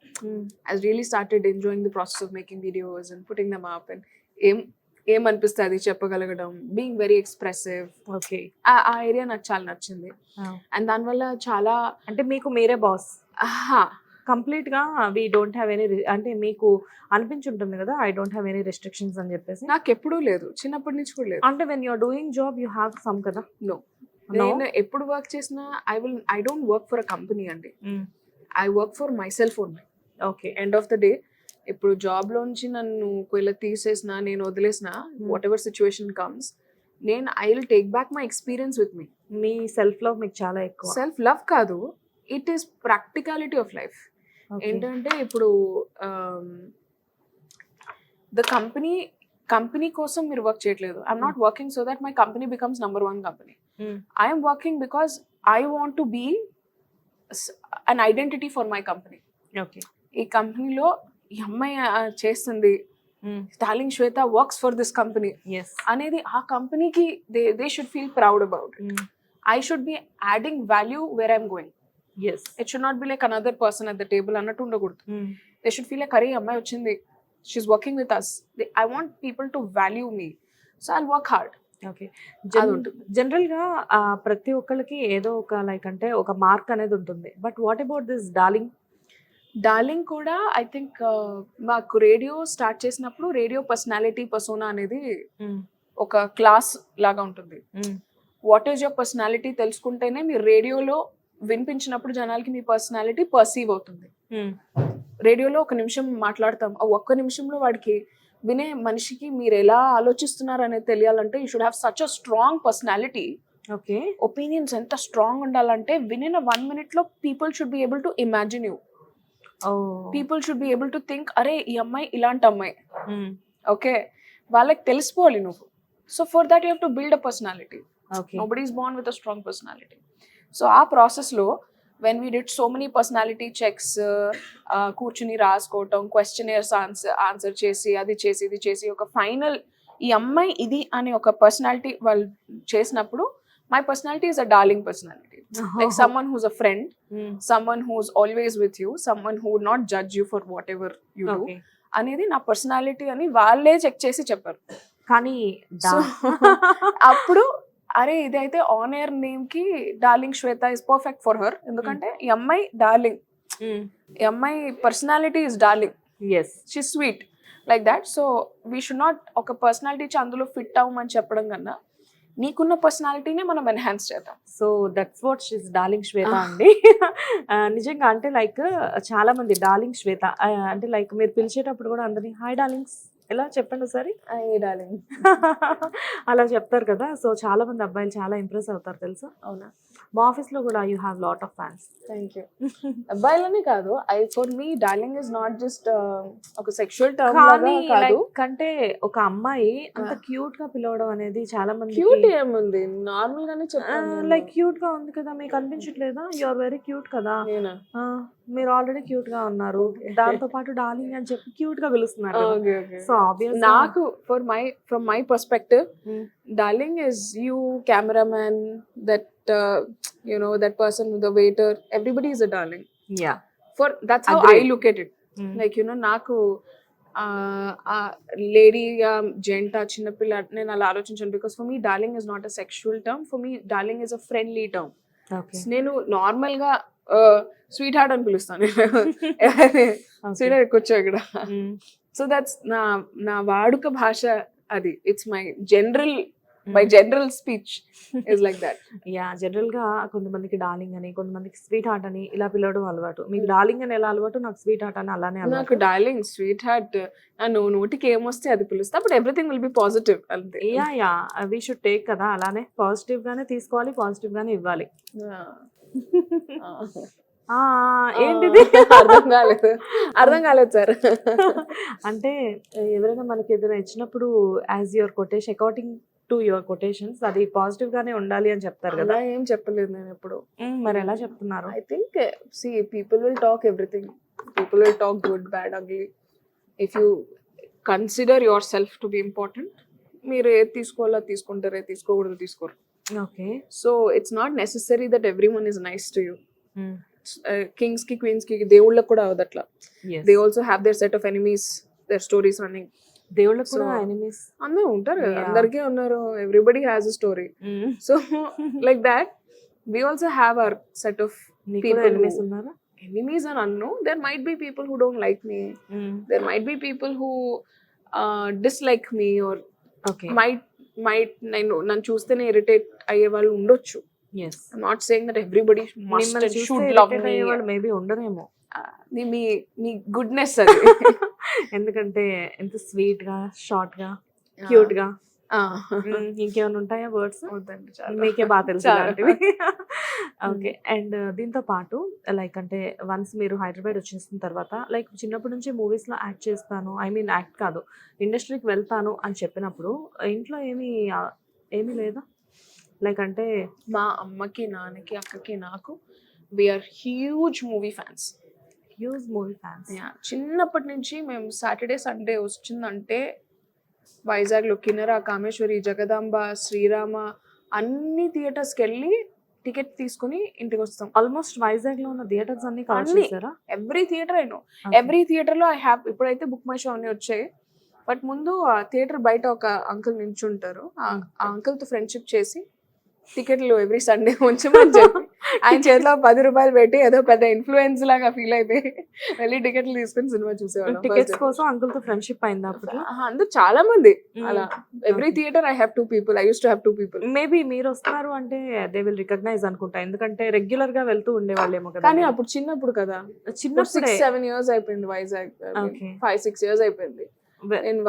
I really started enjoying the process of making videos and putting them up and ఏమనిపిస్తే అది చెప్పగలగడం, బీయింగ్ వెరీ ఎక్స్ప్రెసివ్. ఓకే. ఆ ఏరియా నాకు చాలా నచ్చింది. అండ్ దానివల్ల చాలా అంటే మీకు మీరే బాస్ కంప్లీట్ గా. వి డోంట్ హ్యావ్ ఎనీ, అంటే మీకు అనిపించుంటుంది కదా I don't have any restrictions అని చెప్పేసి. నాకు ఎప్పుడూ లేదు, చిన్నప్పటి నుంచి కూడా లేదు. అంటే when you're doing job you have some కదా? నో, నేను ఎప్పుడు వర్క్ చేసినా I don't work for a company అండి. I work for myself only. Okay. End of the day ఇప్పుడు జాబ్ లోంచి నన్ను ఒకవేళ తీసేసినా, నేను వదిలేసినా, వాట్ ఎవర్ సిచ్యువేషన్ కమ్స్, నేను I will take back my experience with me. మీ సెల్ఫ్ లవ్ మీకు చాలా ఎక్కువ. సెల్ఫ్ లవ్ కాదు, it is practicality of life. ఏంటంటే ఇప్పుడు ద కంపెనీ కోసం మీరు వర్క్ చేయట్లేదు. I'm not working so that my company becomes number 1 company. I'm working because I want to be an identity for my company. Okay. ఈ కంపెనీలో ఈ అమ్మాయి చేస్తుంది, darling Shweta works for this company అనేది ఆ కంపెనీకి they should feel proud about. I should be adding value where I'm going. It should not be like another person at the table అన్నట్టు ఉండకూడదు. They should feel like అరే అమ్మాయి వచ్చింది, she's working with us. I want people to value me, so I'll work hard. Okay. General గా ప్రతి ఒక్కరికి ఏదో ఒక లైక్ అంటే ఒక మార్క్ అనేది ఉంటుంది. But what about this darling? Darling కూడా ఐ థింక్ మాకు రేడియో స్టార్ట్ చేసినప్పుడు రేడియో పర్సనాలిటీ పర్సోనా అనేది ఒక క్లాస్ లాగా ఉంటుంది. వాట్ ఈస్ యువర్ పర్సనాలిటీ తెలుసుకుంటేనే మీరు రేడియోలో వినిపించినప్పుడు జనాలకి మీ పర్సనాలిటీ పర్సీవ్ అవుతుంది. రేడియోలో ఒక నిమిషం మాట్లాడతాం, ఆ ఒక్క నిమిషంలో వాడికి వినే మనిషికి మీరు ఎలా ఆలోచిస్తున్నారు అనేది తెలియాలంటే you should have such a strong personality. Okay, opinions ఎంత స్ట్రాంగ్ ఉండాలంటే విన్ 1 minute లో people should be able to imagine you. People should be able to think, అరే ఈ అమ్మాయి ఇలాంటి అమ్మాయి, ఓకే వాళ్ళకి తెలిసిపోవాలి నువ్వు. So for that you have to build a personality. Nobody is Born with a strong personality. So ఆ ప్రాసెస్లో when we did so many personality checks, కూర్చుని రాసుకోవటం, క్వశ్చనర్స్ ఆన్సర్ చేసి అది చేసి ఇది చేసి ఒక ఫైనల్ ఈ అమ్మాయి ఇది అనే ఒక పర్సనాలిటీ వాళ్ళు చేసినప్పుడు my personality is a darling personality. Like someone who's a friend, someone who's always with you, someone who would not judge you for whatever you do. అనేది నా పర్సనాలిటీ అని వాళ్ళే చెక్ చేసి చెప్పారు. కానీ అప్పుడు అరే ఇదైతే ఆన్ ఎయిర్ నేమ్ కి darling Shweta is perfect for her. ఎందుకంటే ఈ అమ్మాయి డార్లింగ్, ఈ అమ్మాయి personality is darling, she sweet like that. So we should not ఒక పర్సనాలిటీ అందులో ఫిట్ అవ్వమని చెప్పడం కన్నా నీకున్న పర్సనాలిటీని మనం ఎన్హాన్స్ చేద్దాం. So that's what she's darling Shweta అండి. నిజంగా అంటే లైక్ చాలా మంది డార్లింగ్ శ్వేత అంటే లైక్ మీరు పిలిచేటప్పుడు కూడా అందరినీ హాయ్ డార్లింగ్స్ ఎలా చెప్పండి ఒకసారి, హాయ్ డార్లింగ్ అలా చెప్తారు కదా. సో చాలా మంది అబ్బాయిలు చాలా ఇంప్రెస్ అవుతారు తెలుసా. అవునా, మా ఆఫీస్ లో కూడా you have lot of fans. Thank you. అబ్బాయిలని కాదు, for me darling is not just ఒక సెక్షువల్ టర్మ్ లాగా కాదు. కంటే ఒక అమ్మాయి అంత క్యూట్ గా పిలవడం అనేది చాలా మంది క్యూట్ ఏముంది, నార్మల్ గానే చెప్తాను. లైక్ క్యూట్ గా ఉంది కదా, మీకు అనిపించట్లేదా? యు ఆర్ వెరీ క్యూట్ కదా. మీరు ఆల్రెడీ క్యూట్ గా ఉన్నారు, దాంతో పాటు డార్లింగ్ అని చెప్పి క్యూట్ గా పిలుస్తున్నారు. సో ఆబ్వియస్ నాకు from my perspective darling is you, cameraman, that you know, that person, the waiter, everybody is a darling. Yeah, for that's how I look at it. Like you know, నాకు లేడీగా gent చిన్నపిల్ల నేను అలా ఆలోచించాను. Because for me darling is not a sexual term, for me darling is a friendly term. నేను normal గా sweet heart అని పిలుస్తాను. Sweet heart కూర్చో ఇక్కడ. సో దట్స్ నా వాడుక భాష అది. It's my general speech is like that. Yeah, general గా కొంతమందికి డార్లింగ్ అని, కొంతమందికి స్వీట్ హార్ట్ అని ఇలా పిలవడం అలవాటు. మీకు డార్లింగ్ అని ఎలా అలవాటు, నాకు స్వీట్ హార్ట్ అని అలానే అలవాటు. నాకు డార్లింగ్, స్వీట్ హార్ట్ నోటికి ఏమొస్తే అది పిలుస్తా, but everything will be positive అంతే. యా, వీ షుడ్ టేక్ కదా, అలానే పాజిటివ్ గానే తీసుకోవాలి, పాజిటివ్ గానే ఇవ్వాలి. ఏంటిది అర్థం కాలేదు సార్. అంటే ఎవరైనా మనకి ఏదైనా ఇచ్చినప్పుడు as your quotation, according to your quotations అది పాజిటివ్ గానే ఉండాలి అని చెప్తారు కదా. ఏం చెప్పలేదు నేను ఎప్పుడు. మరి ఎలా చెప్తున్నారు? I think people will talk everything, people will talk good, bad, ugly. If you consider your self to be important, మీరు ఏది తీసుకోవాలో తీసుకుంటారు, ఏది తీసుకోకూడదు తీసుకోరు. Okay, so it's not necessary that every one is nice to you. Kings కి, queens కి, దేవుళ్ళకి కూడా అవదు అట్లా. They also have their set of enemies, their stories running. దేవుళ్ళకి కూడా ఎనిమీస్ అందరూ ఉంటారు కదా, అందరికీ ఉన్నారు. Everybody has a story. So like that we also have our set of people. Enemies ఉన్నారా? Enemies and unknown. There might be people who don't like me. There might be people who dislike me or might నన్ను చూస్తేనే irritate అయ్యే వాళ్ళు ఉండొచ్చు. Yes, I'm not saying that everybody must and should love me. Maybe ఉండరేమో. మీ goodness అది. ఎందుకంటే ఎంత స్వీట్ గా, షార్ట్ గా, క్యూట్ గా. ఇంకేమైనా ఉంటాయా వర్డ్స్? మీకే బాగా తెలుసు. ఓకే, అండ్ దీంతో పాటు లైక్ అంటే వన్స్ మీరు హైదరాబాద్ వచ్చేసిన తర్వాత లైక్ చిన్నప్పటి నుంచి మూవీస్ లో యాక్ట్ చేస్తాను, ఐ మీన్ యాక్ట్ కాదు, ఇండస్ట్రీకి వెళ్తాను అని చెప్పినప్పుడు ఇంట్లో ఏమీ లేదా? లైక్ అంటే మా అమ్మకి, నాన్నకి, అక్కకి, నాకు వీఆర్ హ్యూజ్ మూవీ ఫ్యాన్స్. చిన్నప్పటి నుంచి మేము సాటర్డే సండే వచ్చిందంటే వైజాగ్లో కిన్నెర, కామేశ్వరి, జగదాంబ, శ్రీరామ అన్ని థియేటర్స్కి వెళ్ళి టికెట్ తీసుకుని ఇంటికి వస్తాం. ఆల్మోస్ట్ వైజాగ్ లో ఉన్న థియేటర్స్ అన్ని కవర్ చేశారా? Every theatre I know, every theatre లో ఐ హ్యావ్. ఇప్పుడైతే బుక్ మై షో అన్ని వచ్చాయి, బట్ ముందు ఆ థియేటర్ బయట ఒక అంకుల్ నించుంటారు. ఆ అంకుల్ తో ఫ్రెండ్షిప్ చేసి టికెట్లు ఎవ్రీ సండే ఉంచమని చెప్పి ఆయన చేతిలో 10 రూపాయలు పెట్టి ఏదో పెద్ద ఇన్ఫ్లుయెన్స్ లాగా ఫీల్ అయిపోయి వెళ్ళి టికెట్లు తీసుకుని సినిమా చూసేవాళ్ళం. టికెట్స్ కోసం అంకుల్ తో ఫ్రెండ్షిప్ అయిందా అప్పుడు? అందరూ చాలా మంది అలా every theatre I have 2 people. I used to have 2 people. Maybe మీరు వస్తున్నారు అంటే దే విల్ రికగ్నైజ్ అనుకుంటా, ఎందుకంటే రెగ్యులర్ గా వెళ్తూ ఉండేవాళ్ళేమో కదా. కానీ అప్పుడు చిన్నప్పుడు కదా, చిన్నప్పుడు 6-7 years అయిపోయింది వైజాగ్. Okay. 5-6 years అయిపోయింది. నేను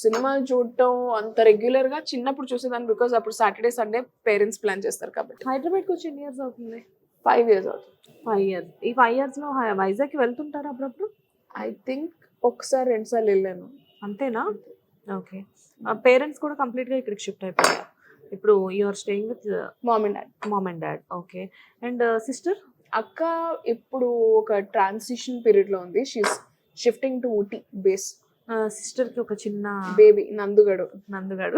సినిమాలు చూడటం అంత రెగ్యులర్ గా చిన్నప్పుడు చూసేదాన్ని, బికాస్ అప్పుడు సాటర్డే సండే పేరెంట్స్ ప్లాన్ చేస్తారు కాబట్టి. హైదరాబాద్ కి వచ్చి ఎన్ని ఇయర్స్ అవుతుంది? 5 years అవుతుంది. 5 years. ఈ 5 years లో వైజాగ్ కి వెళ్తుంటారు అప్పుడప్పుడు? ఐ థింక్ ఒకసారి 2 సార్లు వెళ్ళాను. అంతేనా? ఓకే. పేరెంట్స్ కూడా కంప్లీట్ గా ఇక్కడికి షిఫ్ట్ అయిపోయారు. ఇప్పుడు you are staying with mom and dad. Mom and dad. Okay. And sister? అక్క ఇప్పుడు ఒక ట్రాన్సిషన్ పీరియడ్ లో ఉంది. She's shifting to Ooty base. Sister కి ఒక చిన్న బేబీ నందుగడు. నందుగాడు.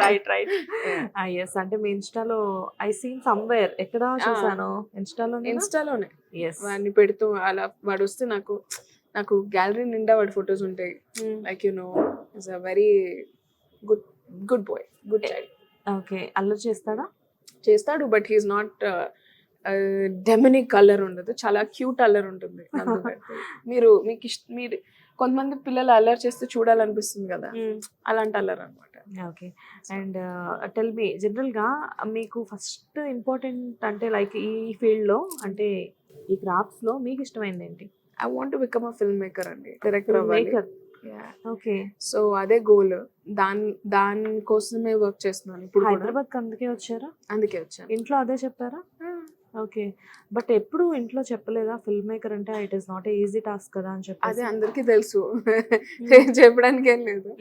Right right. ఎస్, అంటే మీ ఇన్స్టాలో ఐ సీన్ సమ్వేర్, ఎక్కడ చూసాను? ఇన్స్టాలోనే ఎస్. వాడిని పెడుతూ అలా వాడు వస్తే నాకు గ్యాలరీ నిండా వాడి ఫొటోస్ ఉంటాయి. Like you know is a very good boy, good child. Okay. అల్లరి చేస్తాడా? చేస్తాడు, but he's not demonic colour ఉండదు, చాలా క్యూట్ అల్లర్ ఉంటుంది. మీరు కొంతమంది పిల్లలు అల్లరి చేస్తే చూడాలనిపిస్తుంది కదా, అలాంటి అల్లర్ అనమాట. ఓకే. అండ్ టెల్ మీ, జనరల్గా మీకు ఫస్ట్ ఇంపార్టెంట్ అంటే లైక్ ఈ ఫీల్డ్లో అంటే ఈ క్రాఫ్ట్స్లో మీకు ఇష్టమైంది ఏంటి? I want to become a film maker అండి, డైరెక్టర్ అవ్వాలి. ఓకే. సో అదే గోల్. దానికోసమే వర్క్ చేస్తున్నాను ఇప్పుడు. హైదరాబాద్ అందుకే వచ్చారా? అందుకే వచ్చాను. ఇంట్లో అదే చెప్పారా? ఓకే. బట్ ఎప్పుడు ఇంట్లో చెప్పలేదా ఫిల్మ్ మేకర్ అంటే it is not a easy task కదా అని చెప్పి? అదే అందరికీ తెలుసు, చెప్పడానికి ఏం లేదు.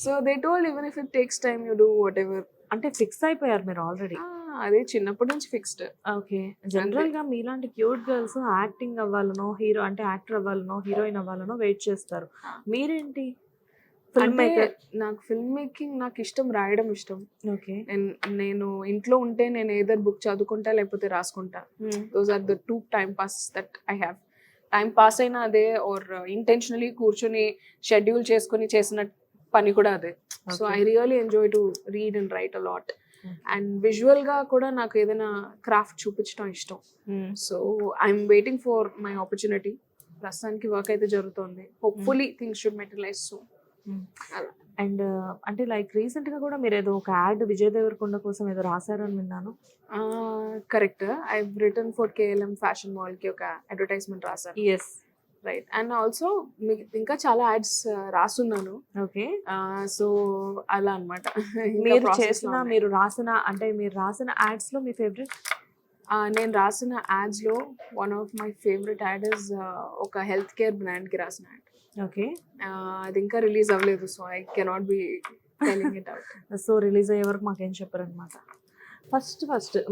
So they told even if it takes time you do what ever. అంటే ఫిక్స్ అయిపోయారు మీరు ఆల్రెడీ? అదే చిన్నప్పటి నుంచి ఫిక్స్డ్. ఓకే. జనరల్ గా మీలాంటి క్యూట్ గర్ల్స్ యాక్టింగ్ అవ్వాలనో, హీరో అంటే యాక్టర్ అవ్వాలనో, హీరోయిన్ అవ్వాలనో వెయిట్ చేస్తారు. మీరేంటి ఫిల్మ్ మేకర్? నాకు ఫిల్మ్ మేకింగ్, నాకు ఇష్టం, రాయడం ఇష్టం. ఓకే. నేను ఇంట్లో ఉంటే నేను ఏదర్ బుక్ చదువుకుంటా లేకపోతే రాసుకుంటా. Those are the 2 time pass that I have. Time pass అయినా అదే, ఆర్ ఇంటెన్షనలీ కూర్చొని షెడ్యూల్ చేసుకుని చేసిన పని కూడా అదే. So I really enjoy to read and write a lot. And visual గా కూడా నాకు ఏదైనా క్రాఫ్ట్ చూపించడం ఇష్టం. So I'm waiting for my opportunity. ప్రస్తుతానికి వర్క్ అయితే జరుగుతుంది. Hopefully things should materialise soon. And అంటే లైక్ రీసెంట్ గా కూడా మీరు ఏదో ఒక యాడ్ విజయ్ దేవరకొండ కోసం ఏదో రాశారని విన్నాను. Correct. I return for KLM fashion mall కి ఒక అడ్వర్టైజ్మెంట్ రాశాను. Yes, right. అండ్ ఆల్సో ఇంకా చాలా యాడ్స్ రాసున్నాను. ఓకే. సో అలా అనమాట. మీరు రాసిన యాడ్స్ లో మీ ఫేవరెట్? నేను రాసిన యాడ్స్ లో one of my favourite add is ఒక హెల్త్ కేర్ బ్రాండ్ కి రాసిన యాడ్. ఓకే. అది ఇంకా రిలీజ్ అవ్వలేదు, so I cannot be telling it out. So release అయ్యే వరకు మాకేం చెప్పారనమాట. ఫస్ట్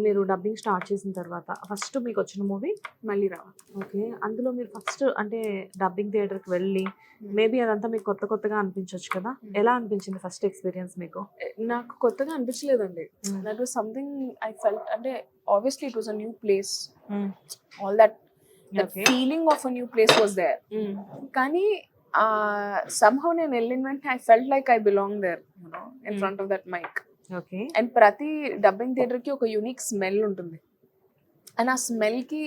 మీరు డబ్బింగ్ స్టార్ట్ చేసిన తర్వాత ఫస్ట్ మీకు వచ్చిన మూవీ మళ్ళీ రావా. ఓకే. అందులో మీరు ఫస్ట్ అంటే డబ్బింగ్ థియేటర్కి వెళ్ళి మేబీ అదంతా మీకు కొత్తగా అనిపించవచ్చు కదా, ఎలా అనిపించింది ఫస్ట్ ఎక్స్పీరియన్స్ మీకు? నాకు కొత్తగా అనిపించలేదండి. That was something I felt. అంటే obviously it was a new place. All that feeling of a new place was there. కానీ somehow నేను వెళ్ళిన వెంటనే I felt like I belong there, you know, in front of that mic. Okay. And ప్రతి dubbing theatre కి ఒక unique smell ఉంటుంది. And ఆ smell కి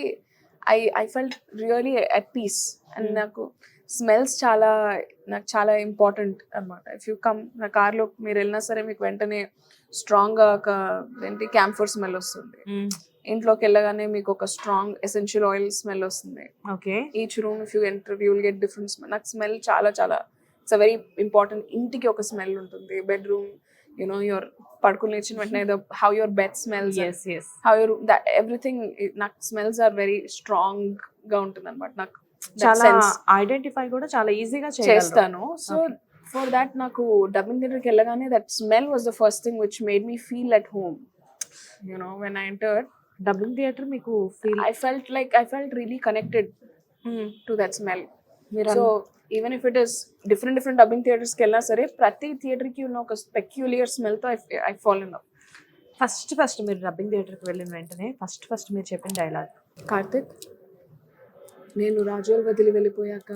I felt really at peace. And నాకు స్మెల్స్ నాకు చాలా ఇంపార్టెంట్ అనమాట. ఇఫ్ యూ కమ్ నా కార్లో మీరు వెళ్ళినా సరే మీకు వెంటనే స్ట్రాంగ్గా ఒక క్యాంఫర్ స్మెల్ వస్తుంది. ఇంట్లోకి వెళ్ళగానే మీకు ఒక స్ట్రాంగ్ ఎసెన్షియల్ ఆయిల్ స్మెల్ వస్తుంది. Okay. Each room if you enter you will get different smell. నాకు స్మెల్ చాలా ఇట్స్ అ వెరీ ఇంపార్టెంట్. ఇంటికి ఒక స్మెల్ ఉంటుంది. బెడ్రూమ్, you know, your పడుకుని లేచిన వెంటనే how your bed smells. yes how your that everything, నాకు smells are very strong గా ఉంటుంది అన్నమాట. నాకు చాలా ఐడెంటిఫై కూడా చాలా ఈజీగా చేస్తాను. సో for that నాకు డబ్బింగ్ థియేటర్కి వెళ్ళగానే that smell was the first thing which made me feel at home, you know, when I entered dubbing theatre. మీకు feel I felt really connected to that smell. So even if it is different dubbing theaters కి వెళ్ళినా సరే ప్రతి theatre కి ఉన్న ఒక peculiar smell తో I fall in love. First మీరు డబ్బింగ్ థియేటర్కి వెళ్ళిన వెంటనే ఫస్ట్ మీరు చెప్పిన డైలాగ్, కార్తిక్ నేను రాజోల్ వదిలి వెళ్ళిపోయాక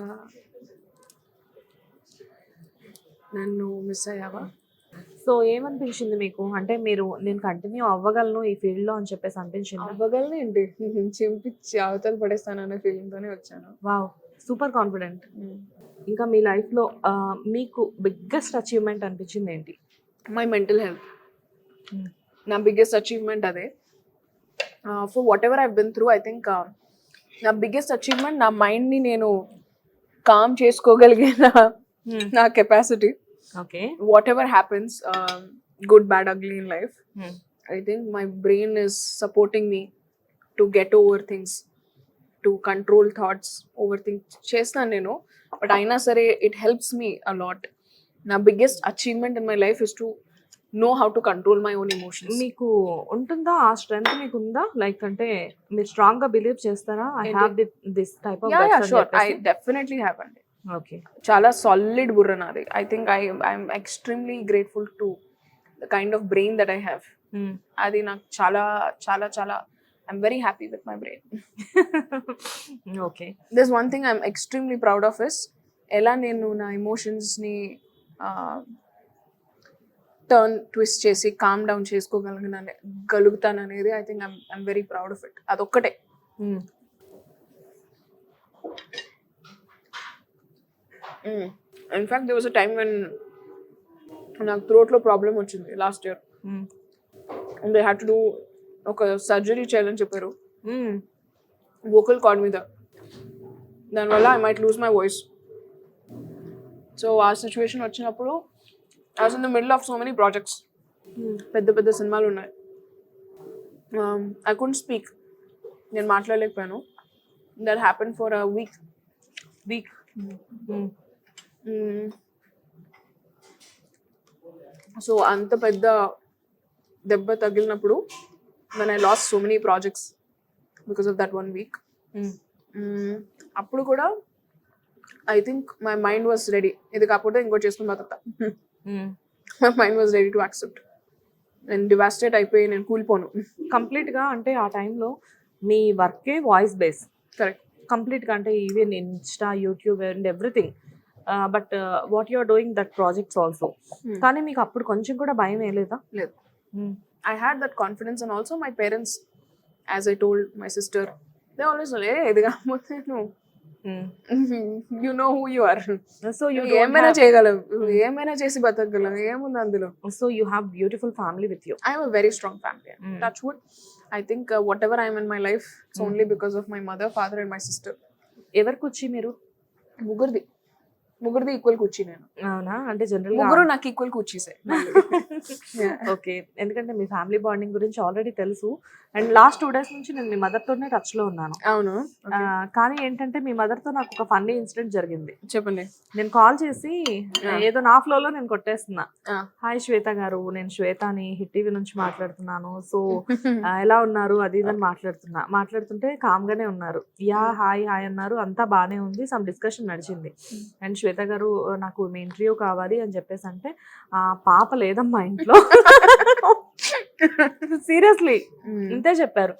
నన్ను మిస్ అయ్యావా? సో ఏమనిపించింది మీకు? అంటే మీరు నేను కంటిన్యూ అవ్వగలను ఈ ఫీల్డ్ లో అని చెప్పేసి అనిపించింది? అవ్వగలను ఏంటి చింపించి అవతల పడేస్తానన్న ఫీలింగ్ తోనే వచ్చాను. Wow, super confident. ఇంకా మీ లైఫ్ లో మీకు బిగ్గెస్ట్ అచీవ్మెంట్ అనిపించింది ఏంటి? మై మెంటల్ హెల్త్ నా బిగ్గెస్ట్ అచీవ్మెంట్ అదే. For what ever I been through, I think నా బిగ్గెస్ట్ అచీవ్మెంట్ నా మైండ్ని నేను కామ్ చేసుకోగలిగిన నా capacity. Okay. What ever happens, good bad ugly in life, I think my brain is supporting me to get over things, to control thoughts, overthink chesna nenu, but aina sare it helps me a lot. Na biggest achievement in my life is to know how to control my own emotions. మీకు ఉంటుందా ఆ strength? మీకు ఉందా? Like అంటే మీరు strong గా believe చేస్తారా? I have this type of yeah sure, I definitely have andi. Okay. Chala solid burra nadi. I think I'm extremely grateful to the kind of brain that I have. అది నాకు చాలా చాలా చాలా I'm very happy with my brain. Okay. This one thing I'm extremely proud of is ఎలా నేను నా ఎమోషన్స్ని turn twist చేసి కామ్ డౌన్ చేసుకోగలుగుతాననేది I think I'm very proud of it. అదొక్కటే. In fact there was a time when నాకు థ్రోట్లో problem వచ్చింది last year. They had to do ఒక సర్జరీ చేయాలని చెప్పారు వోకల్ కార్డ్ మీద. దానివల్ల I might lose my voice. So ఆ సిచ్యువేషన్ వచ్చినప్పుడు I was in the middle of so many projects. పెద్ద పెద్ద సినిమాలు ఉన్నాయి. ఐ కుడెంట్ స్పీక్, నేను మాట్లాడలేకపోయాను. That happen for a week. So అంత పెద్ద దెబ్బ తగిలినప్పుడు when I lost so many projects because of that 1 week, అప్పుడు కూడా I think my mind was ready. ఇది కాకపోతే ఇంకోటి చేసుకుని బతుకుతా. My mind was ready to accept. నేను డివాస్టేట్ అయిపోయి నేను కూలిపోను కంప్లీట్గా. అంటే ఆ టైంలో మీ వర్కే వాయిస్ బేస్. కరెక్ట్. కంప్లీట్గా అంటే even Insta, YouTube and everything. But what you are doing that projects also. కానీ మీకు అప్పుడు కొంచెం కూడా భయం వేయలేదా? లేదు. I had that confidence, and also my parents, as I told my sister, they always say, hey, ఇది కాకపోతే నువ్వు you know who you are. So you ఏమైనా చేయగలవు, ఏమైనా చేసి బతకగలవు, ఏముంది అందులో. So you have beautiful family with you. I have a very strong family. Touch wood. I think whatever I am in my life, it's only because of my mother, father and my sister. ఎవరికి వచ్చి మీరు? ముగ్గురిది equal కూర్చి నేను. అవునా? అంటే general ముగ్గురు నాకు equal కూర్చీసే. Okay. ఎందుకంటే మీ ఫ్యామిలీ బాండింగ్ గురించి ఆల్రెడీ తెలుసు. అండ్ లాస్ట్ 2 days నుంచి నేను మీ మదర్తోనే టచ్లో ఉన్నాను. అవును. కానీ ఏంటంటే మీ మదర్తో నాకు ఒక ఫన్నీ ఇన్సిడెంట్ జరిగింది. చెప్పండి. నేను కాల్ చేసి ఏదో నా ఫ్లోలో నేను కొట్టేస్తున్నా. హాయ్ శ్వేత గారు, నేను శ్వేతని హిట్ టీవీ నుంచి మాట్లాడుతున్నాను. సో ఎలా ఉన్నారు అది ఇదని మాట్లాడుతుంటే కామ్గానే ఉన్నారు. యా హాయ్ హాయ్ అన్నారు. అంతా బాగానే ఉంది. సమ్ డిస్కషన్ నడిచింది. అండ్ శ్వేత గారు నాకు మీ ఇంటర్వ్యూ కావాలి అని చెప్పేసి అంటే పాప లేదమ్మా ఇంట్లో. సీరియస్లీ ఇంతే చెప్పారు.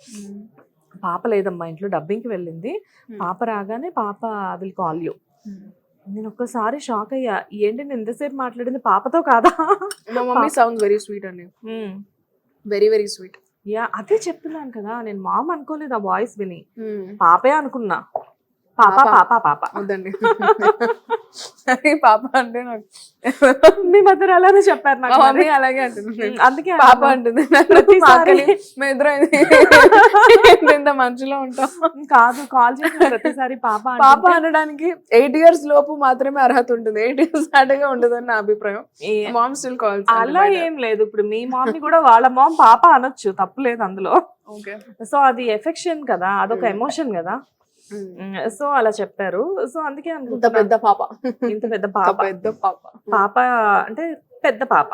పాప లేదమ్మా ఇంట్లో, డబ్బింగ్కి వెళ్ళింది. పాప రాగానే పాప విల్ కాల్ యూ. నేను ఒక్కసారి షాక్ అయ్యా. ఏంటి నేను ఎంతసేపు మాట్లాడింది పాపతో కాదా? మా మమ్మీ సౌండ్స్ వెరీ స్వీట్ అండి. Very very sweet. యా అదే చెప్తున్నాను కదా, నేను మామ్ అనుకోలేదు ఆ వాయిస్ విని. పాపే అనుకున్నా. పాప పాప పాప వద్దండి. పాప అంటే నాకు మీ మధ్య అలానే చెప్పారు నాకు. మమ్మీ అలాగే అంటుంది. అందుకే పాప అంటుంది. మేమిద్దరం ఇంత మంచిలో ఉంటాం. కాదు, కాల్ చేసిన ప్రతిసారి పాప పాప అనడానికి 8 years లోపు మాత్రమే అర్హత ఉంటుంది. 8 years దాటిగా ఉండదని నా అభిప్రాయం. Mom still calls. అలా ఏం లేదు. ఇప్పుడు మీ మామ్ కూడా వాళ్ళ మామ్ పాప అనొచ్చు, తప్పు లేదు అందులో. సో అది ఎఫెక్షన్ కదా, అదొక ఎమోషన్ కదా. సో అలా చెప్పారు. సో అందుకే ఇంత పెద్ద పాప పాప అంటే పెద్ద పాప.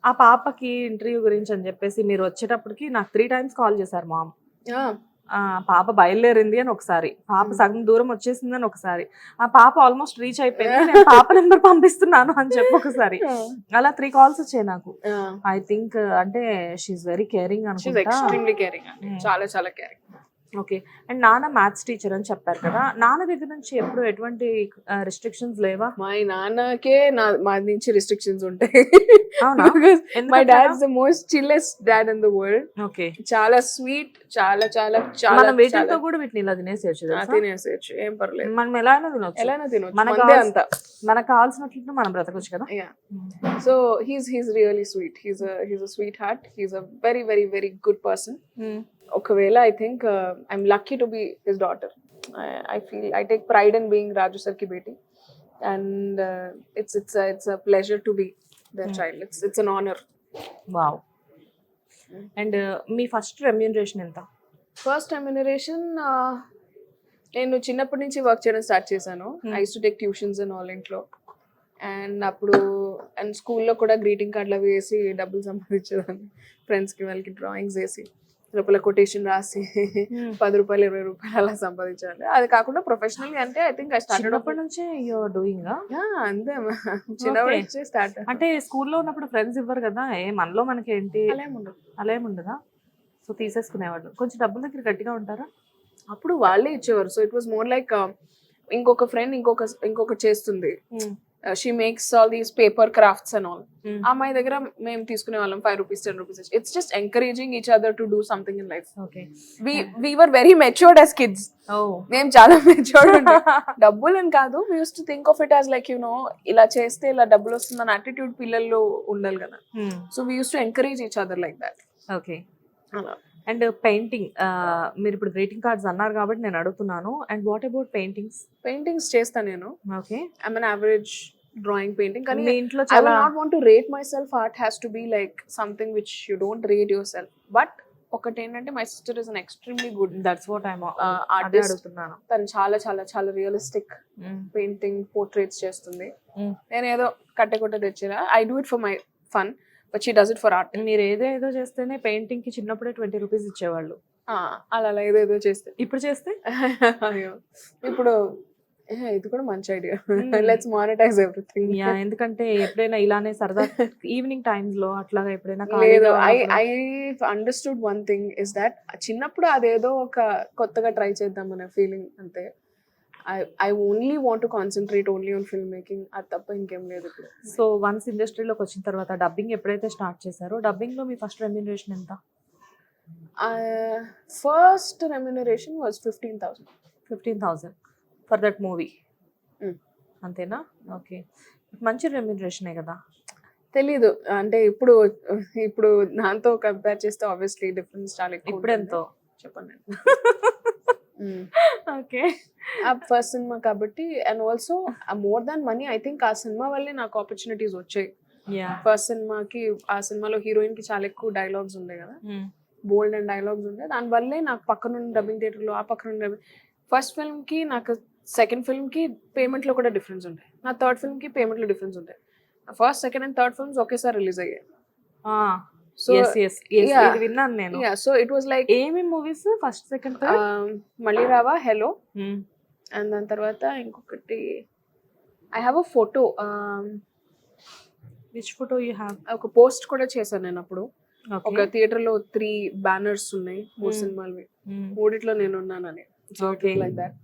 ఆ పాపకి ఇంటర్వ్యూ గురించి అని చెప్పేసి మీరు వచ్చేటప్పటికి నాకు 3 times కాల్ చేశారు మామ్. పాప బయలుదేరింది అని ఒకసారి, పాప సగం దూరం వచ్చేసింది అని ఒకసారి, ఆ పాప ఆల్మోస్ట్ రీచ్ అయిపోయింది, నేను పాప నెంబర్ పంపిస్తున్నాను అని చెప్పి ఒకసారి. అలా 3 calls వచ్చాయి నాకు. ఐ థింక్ అంటే షీఈస్ వెరీ కేరింగ్ అనుకుంటా. Extremely caring. చాలా చాలా కేరింగ్. ఓకే. అండ్ నాన్న మ్యాథ్స్ టీచర్ అని చెప్పారు కదా! నాన్న దగ్గర నుంచి ఎప్పుడు ఎటువంటి రిస్ట్రిక్షన్స్ లేవా? మా నాన్నకే మా నుంచి రిస్ట్రిక్షన్స్ ఉంటాయి. అవునా? మై ఎందుకట్లా? Dad is the most chillest dad in the world. Okay. చాలా స్వీట్, చాలా చాలా చాలా మనం వీటితో చాలా కూడా వీటిని ఇలా తినేసేయొచ్చు తెలుసా? తినేసేయచ్చు, ఏం పర్లేదు, మనం ఎలా అయినా తినొచ్చు. ఎలానో తినొచ్చు, మనకు అంతే కావాల్సి- అంత. మనకు కావాల్సినట్లు మనం బ్రతకొచ్చు కదా. Yeah. So he's really sweet. He's a sweetheart. He's a very very very good person. ఒకవేళ I think I'm lucky to be his daughter. I take pride in being Raju sir ki beti, and it's a pleasure to be their child. It's an honor. Wow. And me first remuneration ఎంత? First remuneration నేను చిన్నప్పటి నుంచి work చేయడం start చేశాను. I use to take tuitions and all ఇంట్లో. And అప్పుడు and స్కూల్లో కూడా గ్రీటింగ్ కార్డులు అవి వేసి డబ్బులు సంపాదించేదాన్ని. ఫ్రెండ్స్కి వాళ్ళకి డ్రాయింగ్స్ వేసి లోపల కొటేషన్ రాసి 10 రూపాయలు 20 రూపాయలు అలా సంపాదించాలి. అది కాకుండా ప్రొఫెషనల్లీ అంటే ఐ థింక్ ఐ స్టార్టెడ్ చిన్నప్పటి నుంచే యూఆర్ డూయింగ్. అంతే చిన్నప్పటి నుంచి స్టార్ట్. అంటే స్కూల్లో ఉన్నప్పుడు ఫ్రెండ్స్ ఇవ్వరు కదా, మనలో మనకి ఏంటి అలా ఏమి ఉండదు. అలా ఏమి ఉండదా? సో తీసేసుకునేవాళ్ళు. కొంచెం డబ్బుల దగ్గర గట్టిగా ఉంటారా? అప్పుడు వాళ్ళే ఇచ్చేవారు. So it was more like ఇంకొక ఫ్రెండ్ ఇంకొక చేస్తుంది. She makes all these paper crafts and all. అమ్మాయి దగ్గర మేము తీసుకునే వాళ్ళం 5 rupees 10 rupees. It's just encouraging each other to do something in life. Okay. we were very matured as kids. మేము చాలా మెచ్యూర్డ్. డబ్బులు అని కాదు, we used to think of it as like ఇలా చేస్తే ఇలా డబ్బులు వస్తుందని యాటిట్యూడ్ పిల్లల్లో ఉండాలి కదా. So we used to encourage each other like that. Okay. అలా. అండ్ పెయింటింగ్, మీరు ఇప్పుడు గ్రీటింగ్ కార్డ్స్ అన్నారు కాబట్టి నేను అడుగుతున్నాను. అండ్ వాట్ అబౌట్ పెయింటింగ్స్ చేస్తాను నేను. Okay. I'm an average drawing painting. కానీ మీ ఇంట్లో I will చాలా not want to rate myself. Art has to be like something which you don't rate yourself. But ఒకటి ఏంటంటే my sister is an extremely good that's what I'm artist. అడుగుతున్నాను. తను చాలా చాలా చాలా రియలిస్టిక్ పెయింటింగ్ పోర్ట్రేట్స్ చేస్తుంది. నేను ఏదో కట్టెకొట్ట తెచ్చినా I do it for my fun, but she does it for art. మీరు ఏదో చేస్తేనే పెయింటింగ్ కి చిన్నప్పుడే 20 రూపీస్ ఇచ్చేవాళ్ళు. అలా ఏదో చేస్తే ఇప్పుడు చేస్తే అయ్యో ఇప్పుడు ఇది కూడా మంచి ఐడియా. Let's monetise everything. ఎందుకంటే ఎప్పుడైనా ఇలానే సరదా ఈవినింగ్ టైమ్స్ లో అట్లాగా ఎప్పుడైనా లేదు, I understood one thing is that చిన్నప్పుడు అదేదో ఒక కొత్తగా ట్రై చేద్దాం అనే ఫీలింగ్ అంతే. I only want to concentrate only on film making, అది తప్ప ఇంకేం లేదు ఇప్పుడు. సో వన్స్ ఇండస్ట్రీలోకి వచ్చిన తర్వాత డబ్బింగ్ ఎప్పుడైతే స్టార్ట్ చేశారో, డబ్బింగ్ లో మీ ఫస్ట్ రెమ్యూనరేషన్ ఎంత? First remuneration was 15,000. 15,000 for that movie. అంతేనా? ఓకే. మంచి రెమ్యూనరేషనే కదా. తెలీదు అంటే ఇప్పుడు దాంతో కంపేర్ చేస్తే ఆబ్వియస్లీ డిఫరెన్స్ చాలా ఎక్కువ. ఇప్పుడు ఎంతో చెప్పండి. ఓకే. ఆ ఫస్ట్ సినిమా కాబట్టి, and also more than money I think ఆ సినిమా వల్లే నాకు ఆపర్చునిటీస్ వచ్చాయి. ఫస్ట్ సినిమాకి ఆ సినిమాలో హీరోయిన్ కి చాలా ఎక్కువ డైలాగ్స్ ఉండే కదా, బోల్డ్ అండ్ డైలాగ్స్ ఉండే. దానివల్లే నాకు పక్కన డబ్బింగ్ థియేటర్లో ఆ పక్కన ఫస్ట్ ఫిల్మ్ కి నాకు సెకండ్ ఫిల్మ్ కి పేమెంట్ లో కూడా డిఫరెన్స్ ఉంటాయి. నా థర్డ్ ఫిల్మ్ కి పేమెంట్ లో డిఫరెన్స్ ఉంటాయి. First second and third films ఒకేసారి రిలీజ్ అయ్యాయి. సో ఇది విన్నాను నేను. సో ఇట్ వాస్ లైక్ ఏమేమి మూవీస్ ఫస్ట్ సెకండ్ మళ్ళీ రావా, హెలో, అండ్ దాని తర్వాత ఇంకొకటి I have a photo. Which photo you have? ఒక పోస్ట్ కూడా చేశాను నేను అప్పుడు. ఒక థియేటర్ లో 3 బ్యానర్స్ ఉన్నాయి, 3 సినిమాలు, 3 నేను ఉన్నానని. Like that.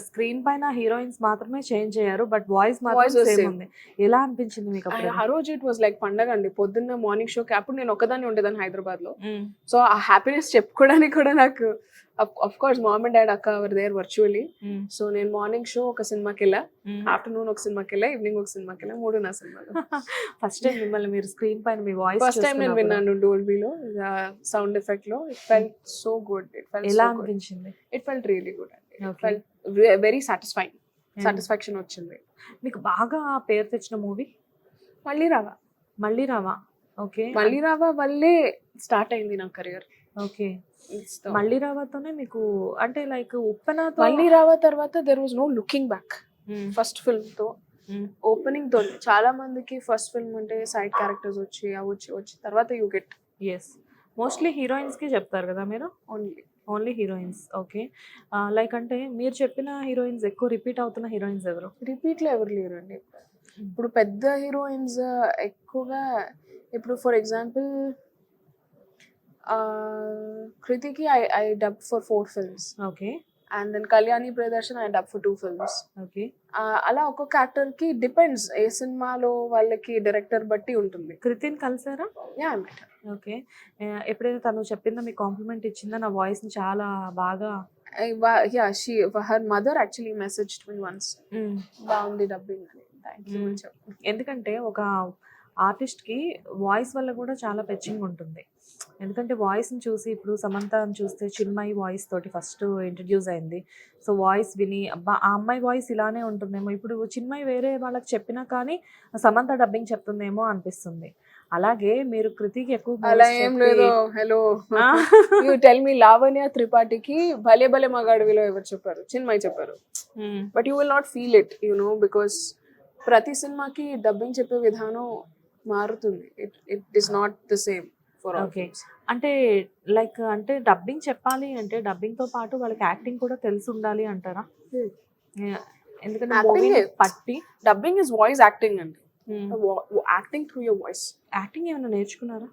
స్క్రీన్ పైన హీరోయిన్స్ మాత్రమే చేంజ్ అయ్యారు, బట్ వాయిస్ మాత్రం సేమ్ ఉంది. ఎలా అనిపించింది మీకు అప్పుడు? ఆ రోజు ఇట్ వాజ్ లైక్ పండగ అండి. పొద్దున్న మార్నింగ్ షోకి అప్పుడు నేను ఒకదాన్ని ఉండేదాన్ని హైదరాబాద్ లో. సో ఆ హ్యాపీనెస్ చెప్పుకోవడానికి కూడా నాకు, of course ma'am and dad అక్క వర్ దేర్ వర్చువల్లీ. సో నేను మార్నింగ్ షో ఒక సినిమాకి వెళ్ళా, ఆఫ్టర్నూన్ ఒక సినిమాకి వెళ్ళా, ఈవినింగ్ ఒక సినిమాకి వెళ్ళా, 3 నా సినిమాలు. ఫస్ట్ టైం మిమ్మల్ని మీరు స్క్రీన్ పైన మీ వాయిస్ ఫస్ట్ టైం నేను విన్నాను డోల్బీలో సౌండ్ ఎఫెక్ట్ లో. It felt so good. ఎలా అనిపించింది? ఇట్ ఫెల్ట్ రియలీ గుడ్ అండి. ఇట్ ఫెల్ట్ వెరీ సాటిస్ఫాక్షన్ వచ్చింది. మీకు బాగా పేరు తెచ్చిన మూవీ మళ్ళీ రావా. ఓకే. మళ్ళీ రావా వల్లే స్టార్ట్ అయింది నా కెరియర్. ఓకే. మళ్ళీ రావాతోనే మీకు అంటే లైక్ ఉప్పెనతో మళ్ళీ రావా తర్వాత there was no looking back. First film తో ఓపెనింగ్ తో చాలా మందికి ఫస్ట్ ఫిల్మ్ అంటే సైడ్ క్యారెక్టర్స్ వచ్చి తర్వాత you get. Yes, mostly heroines కి చెప్తారు కదా మీరు? Only heroines. ఓకే. లైక్ అంటే మీరు చెప్పిన హీరోయిన్స్ ఎక్కువ రిపీట్ అవుతున్న హీరోయిన్స్ ఎవరు? రిపీట్ లో ఎవరు లేరు అండి ఇప్పుడు. పెద్ద హీరోయిన్స్ ఎక్కువగా ఇప్పుడు for example Kritiki, I dubbed for 4 films. Okay. And then Kalyani Priyadarshini, I dubbed for 2 films. Okay. అలా ఒక్కొక్క యాక్టర్కి డిపెండ్స్, ఏ సినిమాలో వాళ్ళకి డైరెక్టర్ బట్టి ఉంటుంది. కృతిని కలిసారా? Yeah, I met. ఓకే. ఎప్పుడైతే తను చెప్పిందో మీకు కాంప్లిమెంట్ ఇచ్చిందా? నా వాయిస్ని చాలా బాగా yeah, her mother actually messaged me once, బాగుంది డబ్బింగ్ అని. థ్యాంక్ యూ అని చెప్పి. ఎందుకంటే ఒక ఆర్టిస్ట్కి వాయిస్ వల్ల కూడా చాలా పెచ్చింగ్ ఉంటుంది. ఎందుకంటే వాయిస్ని చూసి ఇప్పుడు సమంతని చూస్తే చిన్మయి వాయిస్ తోటి ఫస్ట్ ఇంట్రడ్యూస్ అయింది. సో వాయిస్ విని అబ్బా ఆ అమ్మాయి వాయిస్ ఇలానే ఉంటుందేమో, ఇప్పుడు చిన్మయి వేరే వాళ్ళకి చెప్పినా కానీ సమంత డబ్బింగ్ చెప్తుందేమో అనిపిస్తుంది. అలాగే మీరు కృతికి ఎక్కువ అలా ఏం లేదు. Hello, you tell me, Lavanya త్రిపాఠికి భలే భలే మగాడివిలో ఎవరు చెప్పారు? చిన్మయి చెప్పారు. But you will not feel it, because ప్రతి సినిమాకి డబ్బింగ్ చెప్పే విధానం మారుతుంది. It is not the same for all. Okay. అంటే లైక్ అంటే డబ్బింగ్ చెప్పాలి అంటే డబ్బింగ్తో పాటు వాళ్ళకి యాక్టింగ్ కూడా తెలిసి ఉండాలి అంటారా? ఎందుకంటే మూవీని పట్టి డబ్బింగ్ ఇస్ వాయిస్ యాక్టింగ్ అండి. Acting through your voice. Acting ఏమైనా నేర్చుకున్నారా?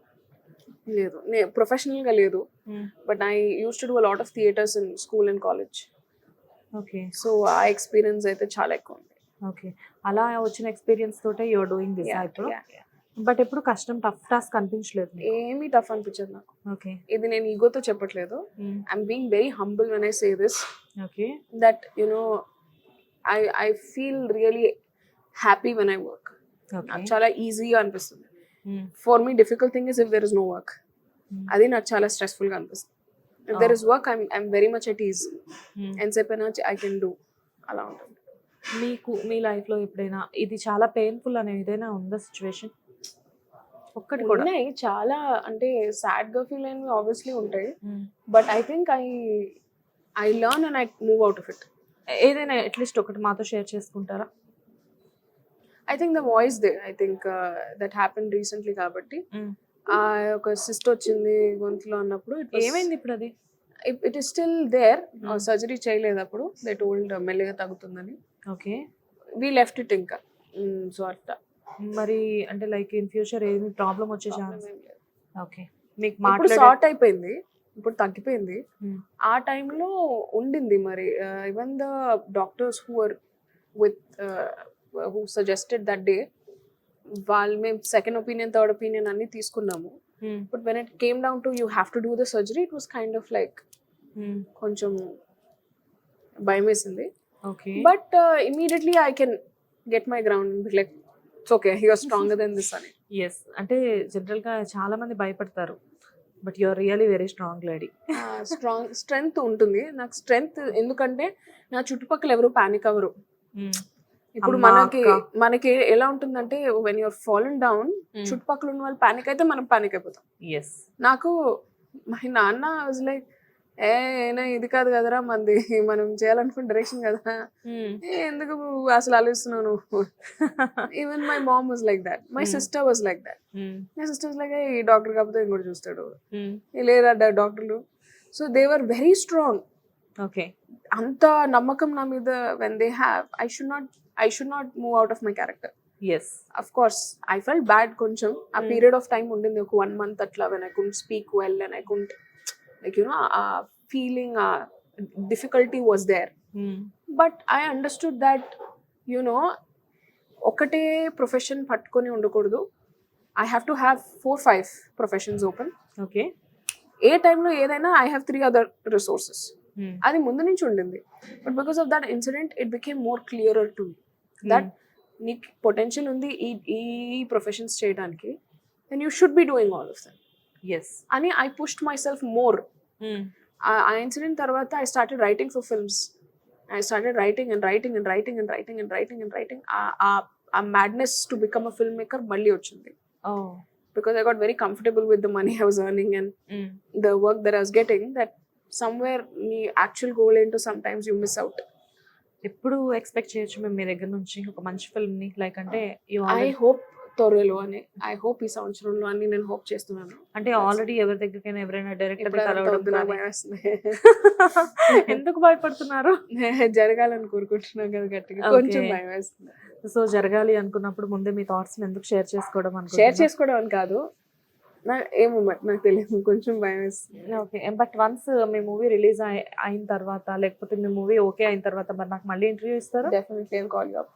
లేదు, ప్రొఫెషనల్ గా లేదు. But I use to do a lot of theatres in school and college. Okay. So ఆ ఎక్స్పీరియన్స్ అయితే చాలా ఎక్కువ ఉంది. ఓకే. అలా వచ్చిన ఎక్స్పీరియన్స్ తోటే యువర్ డూయింగ్ దిస్ ఇప్పుడు. బట్ ఎప్పుడు కష్టం, టఫ్ టాస్క్ అనిపించలేదు? ఏమీ టఫ్ అనిపించదు నాకు. ఓకే. ఇది నేను ఈగోతో చెప్పట్లేదు. I'm being very humble when I say this. Okay. That I feel really happy when I work. నాకు చాలా ఈజీగా అనిపిస్తుంది. For me difficult thing is if there is no work. అది నాకు చాలా స్ట్రెస్ఫుల్ గా అనిపిస్తుంది. If there is work I'm very much at ease. ఎంతసేపు అయినా ఐ కెన్ డూ, అలా ఉంటుంది. మీకు మీ లైఫ్లో ఎప్పుడైనా ఇది చాలా పెయిన్ఫుల్ అనే ఏదైనా ఉందా సిచ్యువేషన్? ఒక్కటి కూడా ఉన్నాయి చాలా. అంటే సాడ్ గా ఫీల్ అయినవి ఆబ్వియస్లీ ఉంటాయి. But I think I learn and I move out of it. ఏదైనా అట్లీస్ట్ ఒకటి మాతో షేర్ చేసుకుంటారా? I think the voice they. I think that happen recently కాబట్టి. ఒక సిస్ట్ వచ్చింది గొంతులో అన్నప్పుడు ఏమైంది ఇప్పుడు? అది it is still there. Surgery చేయలేదు అప్పుడు. దే టోల్డ్ మెల్లిగా తగ్గుతుందని. ఓకే. వి లెఫ్ట్ ఇట్ ఇంకా. సో అట్లా. మరి అంటే లైక్ ఇన్ ఫ్యూచర్ ఏమి ప్రాబ్లం వచ్చే ఛాన్స్? ఓకే. మీకు ఇప్పుడు సార్ట్ అయిపోయింది, ఇప్పుడు తగ్గిపోయింది. ఆ టైంలో ఉండింది మరి. Even the doctors who suggested that day, వాళ్ళు మేము సెకండ్ ఒపీనియన్, థర్డ్ ఒపీనియన్ అన్ని తీసుకున్నాము. But when it came down to you have to do the surgery, it was kind of like కొంచెం భయం వేసింది. But immediately I can get my ground, like it's okay, you are stronger than this అని. Yes. అంటే జనరల్గా చాలా మంది భయపడతారు, but you are really very strong lady. Strength ఉంటుంది నాకు. స్ట్రెంగ్త్ ఎందుకంటే నా చుట్టుపక్కల ఎవరు పానిక్ అవ్వరు. ఇప్పుడు మనకి ఎలా ఉంటుందంటే వెన్ యూఆర్ ఫాలన్ డౌన్, చుట్టుపక్కల ఉన్న వాళ్ళు పానిక్ అయితే మనం పానిక్ అయిపోతాం. నాకు మా నాన్న వాజ్ లైక్, ఏనా ఇది కాదు కదరా మంది, మనం చేయాలనుకున్న డైరెక్షన్ కదా, ఎందుకు అసలు ఆలోచిస్తున్నావు నువ్వు. Even my mom was like that. My sister was like that. My sister was like, ఈ డాక్టర్ కాకపోతే ఇంకోటి చూస్తాడు, లేరా డాక్టర్లు. So they were very strong. Okay. అంత నమ్మకం నా మీద when they have, I should not move out of my character. Yes. Of course, I felt bad కొంచెం. ఆ పీరియడ్ ఆఫ్ టైం ఉండింది ఒక 1 month అట్లా, when I couldn't speak well and I couldn't, like a feeling, difficulty was there. But I understood that, ఒకటే profession పట్టుకొని ఉండకూడదు. I have to have 4-5 professions open. Okay. ఏ టైంలో ఏదైనా I have 3 other resources. అది ముందు నుంచి ఉండింది. But because of that incident it became more clearer to me that నీకు పొటెన్షియల్ ఉంది ఈ ప్రొఫెషన్స్ చేయడానికి, then you should be doing all of them. అని I pushed myself more. ఆ ఇన్సిడెంట్ తర్వాత I started writing for films. I started writing and writing and writing and writing and writing and writing. ఆ madness to become a filmmaker మళ్ళీ వచ్చింది. Because I got very comfortable with the money I was earning and the work that I was getting, that somewhere the actual goal into sometimes you miss out. ఎప్పుడు expect చేయొచ్చు మేము మీ దగ్గర నుంచి ఒక మంచి film ని? లైక్ అంటే I hope త్వరలో అని, ఐ హోప్ ఈ సంవత్సరంలో అని నేను హోప్ చేస్తున్నాను. అంటే ఆల్రెడీ ఎవరి దగ్గరికైనా ఎవరైనా డైరెక్టర్ ఎందుకు భయపడుతున్నారు? జరగాలని కోరుకుంటున్నాం కదా గట్టిగా, కొంచెం భయం వేస్తుంది. సో జరగాలి అనుకున్నప్పుడు ముందే మీ థాట్స్ ఎందుకు షేర్ చేసుకోవడం షేర్ చేసుకోవడం అని కాదు, ఏమో మరి నాకు తెలియదు, కొంచెం భయం వేస్తుంది. Okay, but once me movie release అయిన తర్వాత, లేకపోతే మీ మూవీ ఓకే అయిన తర్వాత మరి నాకు మళ్ళీ ఇంటర్వ్యూ ఇస్తారా? Definitely call you up.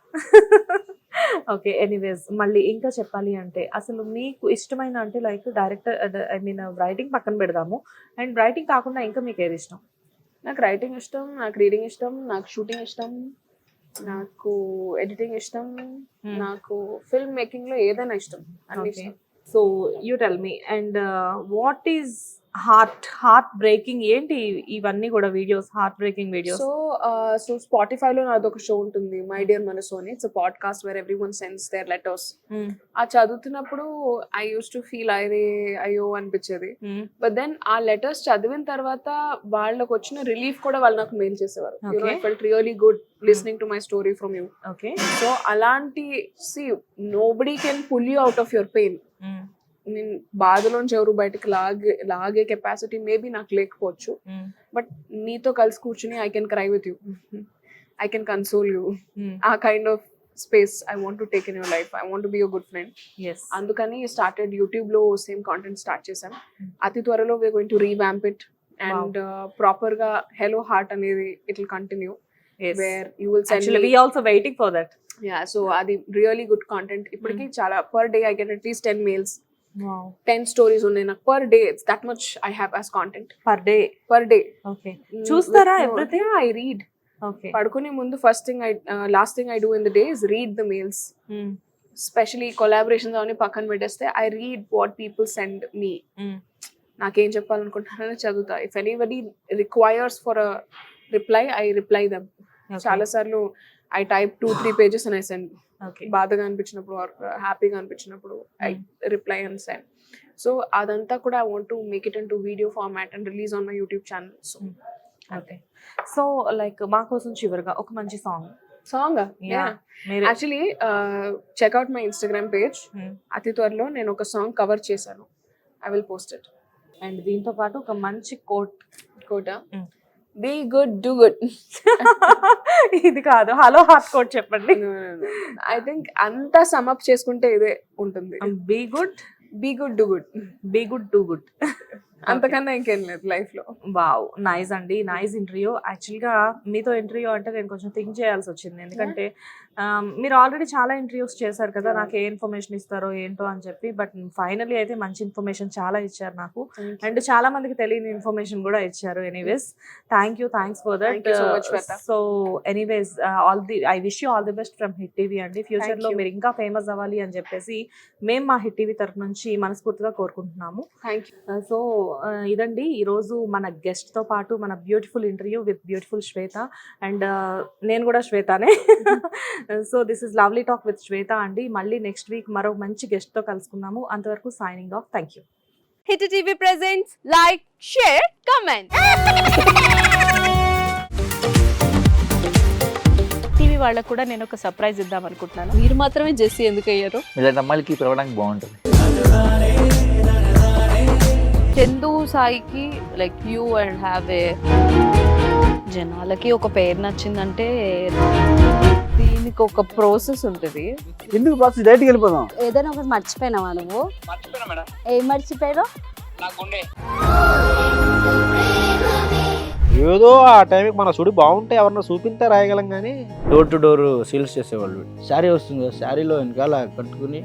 Okay, anyways మళ్ళీ ఇంకా చెప్పాలి అంటే అసలు మీకు ఇష్టమైన అంటే like director, I mean writing పక్కన పెడదాము, అండ్ రైటింగ్ కాకుండా ఇంకా మీకు ఏది ఇష్టం? నాకు రైటింగ్ ఇష్టం, నాకు రీడింగ్ ఇష్టం, నాకు షూటింగ్ ఇష్టం, నాకు ఎడిటింగ్ ఇష్టం, నాకు ఫిల్మ్ మేకింగ్ లో ఏదైనా ఇష్టం, అన్ని ఇష్టం. So you tell me, and what is heartbreaking ఏంటి ఇవన్నీ కూడా videos, heartbreaking videos? So Spotify లో నాది ఒక షో ఉంటుంది, మై డియర్ మనసోని. It's podcast where everyone sends their letters. ఆ చదువుతున్నప్పుడు ఐ యూస్ టు ఫీల్ అయ్యో అనిపించేది. బట్ దెన్ ఆ లెటర్స్ చదివిన తర్వాత వాళ్ళకి వచ్చిన రిలీఫ్ కూడా వాళ్ళు నాకు మెయిల్ చేసేవారు. You know, I felt really good listening to my story from you. Okay, so అలాంటి nobody can pull you out of your pain. నేను బాధలోంచి ఎవరు బయటకు లాగే కెపాసిటీ మేబీ నాకు లేకపోవచ్చు, బట్ నీతో కలిసి కూర్చుని I can cry with you, I can console you. ఆ kind of space I want to take in your life. I want to be your good friend. అందుకని స్టార్టెడ్ యూట్యూబ్ లో same content start చేశాం. అతి త్వరలో we're going to revamp it and proper గా hello heart అనేది it will continue. Where you will send actually we also waiting for that. Yeah, so అది really good content. ఇప్పటికి చాలా per day I get at least 10 mails. 10 stories ఉన్నాయి నాకు per day. It's that much I have as content per day. Okay, చూస్తారా everything? I read. Okay, పడుకునే ముందు first thing last thing I do in the day is read the mails. Specially collaborations అవన్నీ పక్కన పెట్టేస్తే I read what people send me. నాకేం చెప్పాలనుకుంటున్నారని చదువుతా. If anybody requires for a reply I reply them. చాలా సార్లు I type 2-3 pages and I send. బాధగా అనిపించినప్పుడు ఆర్ హ్యాపీగా అనిపించినప్పుడు I reply and send. So అదంతా కూడా I want to make it in to video format and release on my YouTube channel. So okay, so like మా కోసం చివరిగా ఒక మంచి song. Actually checkout my Instagram page. అతి త్వరలో నేను ఒక సాంగ్ కవర్ చేశాను. I will post it. And దీంతో పాటు ఒక మంచి కోట, బీ గుడ్ డూ గుడ్. ఇది కాదు, హలో హార్ట్ కోట్ చెప్పండి. ఐ థింక్ అంతా సమ్అప్ చేసుకుంటే ఇదే ఉంటుంది. Be good do good, be good do good. అంతకన్నా ఇంకేం లేదు లైఫ్ లో. వావ్, నైస్ అండి, నైస్ ఇంటర్వ్యూ. యాక్చువల్గా మీతో ఇంటర్వ్యూ అంటే నేను కొంచెం థింక్ చేయాల్సి వచ్చింది, ఎందుకంటే మీరు ఆల్రెడీ చాలా ఇంటర్వ్యూస్ చేశారు కదా, నాకు ఏ ఇన్ఫర్మేషన్ ఇస్తారో ఏంటో అని చెప్పి. బట్ ఫైనలీ అయితే మంచి ఇన్ఫర్మేషన్ చాలా ఇచ్చారు నాకు, అండ్ చాలా మందికి తెలియని ఇన్ఫర్మేషన్ కూడా ఇచ్చారు. Anyways thanks for that. So anyways I wish you all the best from hit TV అండి. ఫ్యూచర్ లో మీరు ఇంకా ఫేమస్ అవ్వాలి అని చెప్పేసి మేము మా హిట్ టీవీ తరఫు నుంచి మనస్ఫూర్తిగా కోరుకుంటున్నాము. సో ఇదండి ఈరోజు మన గెస్ట్ తో పాటు మన beautiful interview with beautiful Shweta. And నేను కూడా శ్వేతానే. So this is lovely talk with Shweta అండి. మళ్ళీ నెక్స్ట్ వీక్ మరో మంచి గెస్ట్ తో కలుసుకుందాము. అంతవరకు signing off. Thank you. Hit TV presents like, share, comment. TV వాళ్ళకు కూడా నేను ఒక సర్ప్రైజ్ ఇద్దాం అనుకుంటున్నాను. మీరు మాత్రమే జెస్సీ ఎందుకు అయ్యారు? ఇలాంటి అమ్మాయిలకి పిలవడానికి బాగుంటుంది. చందు సాయికి like you and have a జనాలకి ఒక పేరు నచ్చిందంటే దీనికి ఒక ప్రాసెస్ ఉంటుంది. ఎందుకు ప్రాసెస్ డైరెక్ట్గా వెళ్ళిపోదాం. ఏదైనా ఒకటి మర్చిపోయినావా నువ్వు? ఏం మర్చిపోయావు? ఏదో ఆ టైంకి మన సుడి బాగుంటే ఎవరన్నా చూపిస్తే రాయగలం కానీ డోర్ టు డోర్ సేల్స్ చేసేవాళ్ళు. శారీ వస్తుంది, శారీలో వెనకాల కట్టుకుని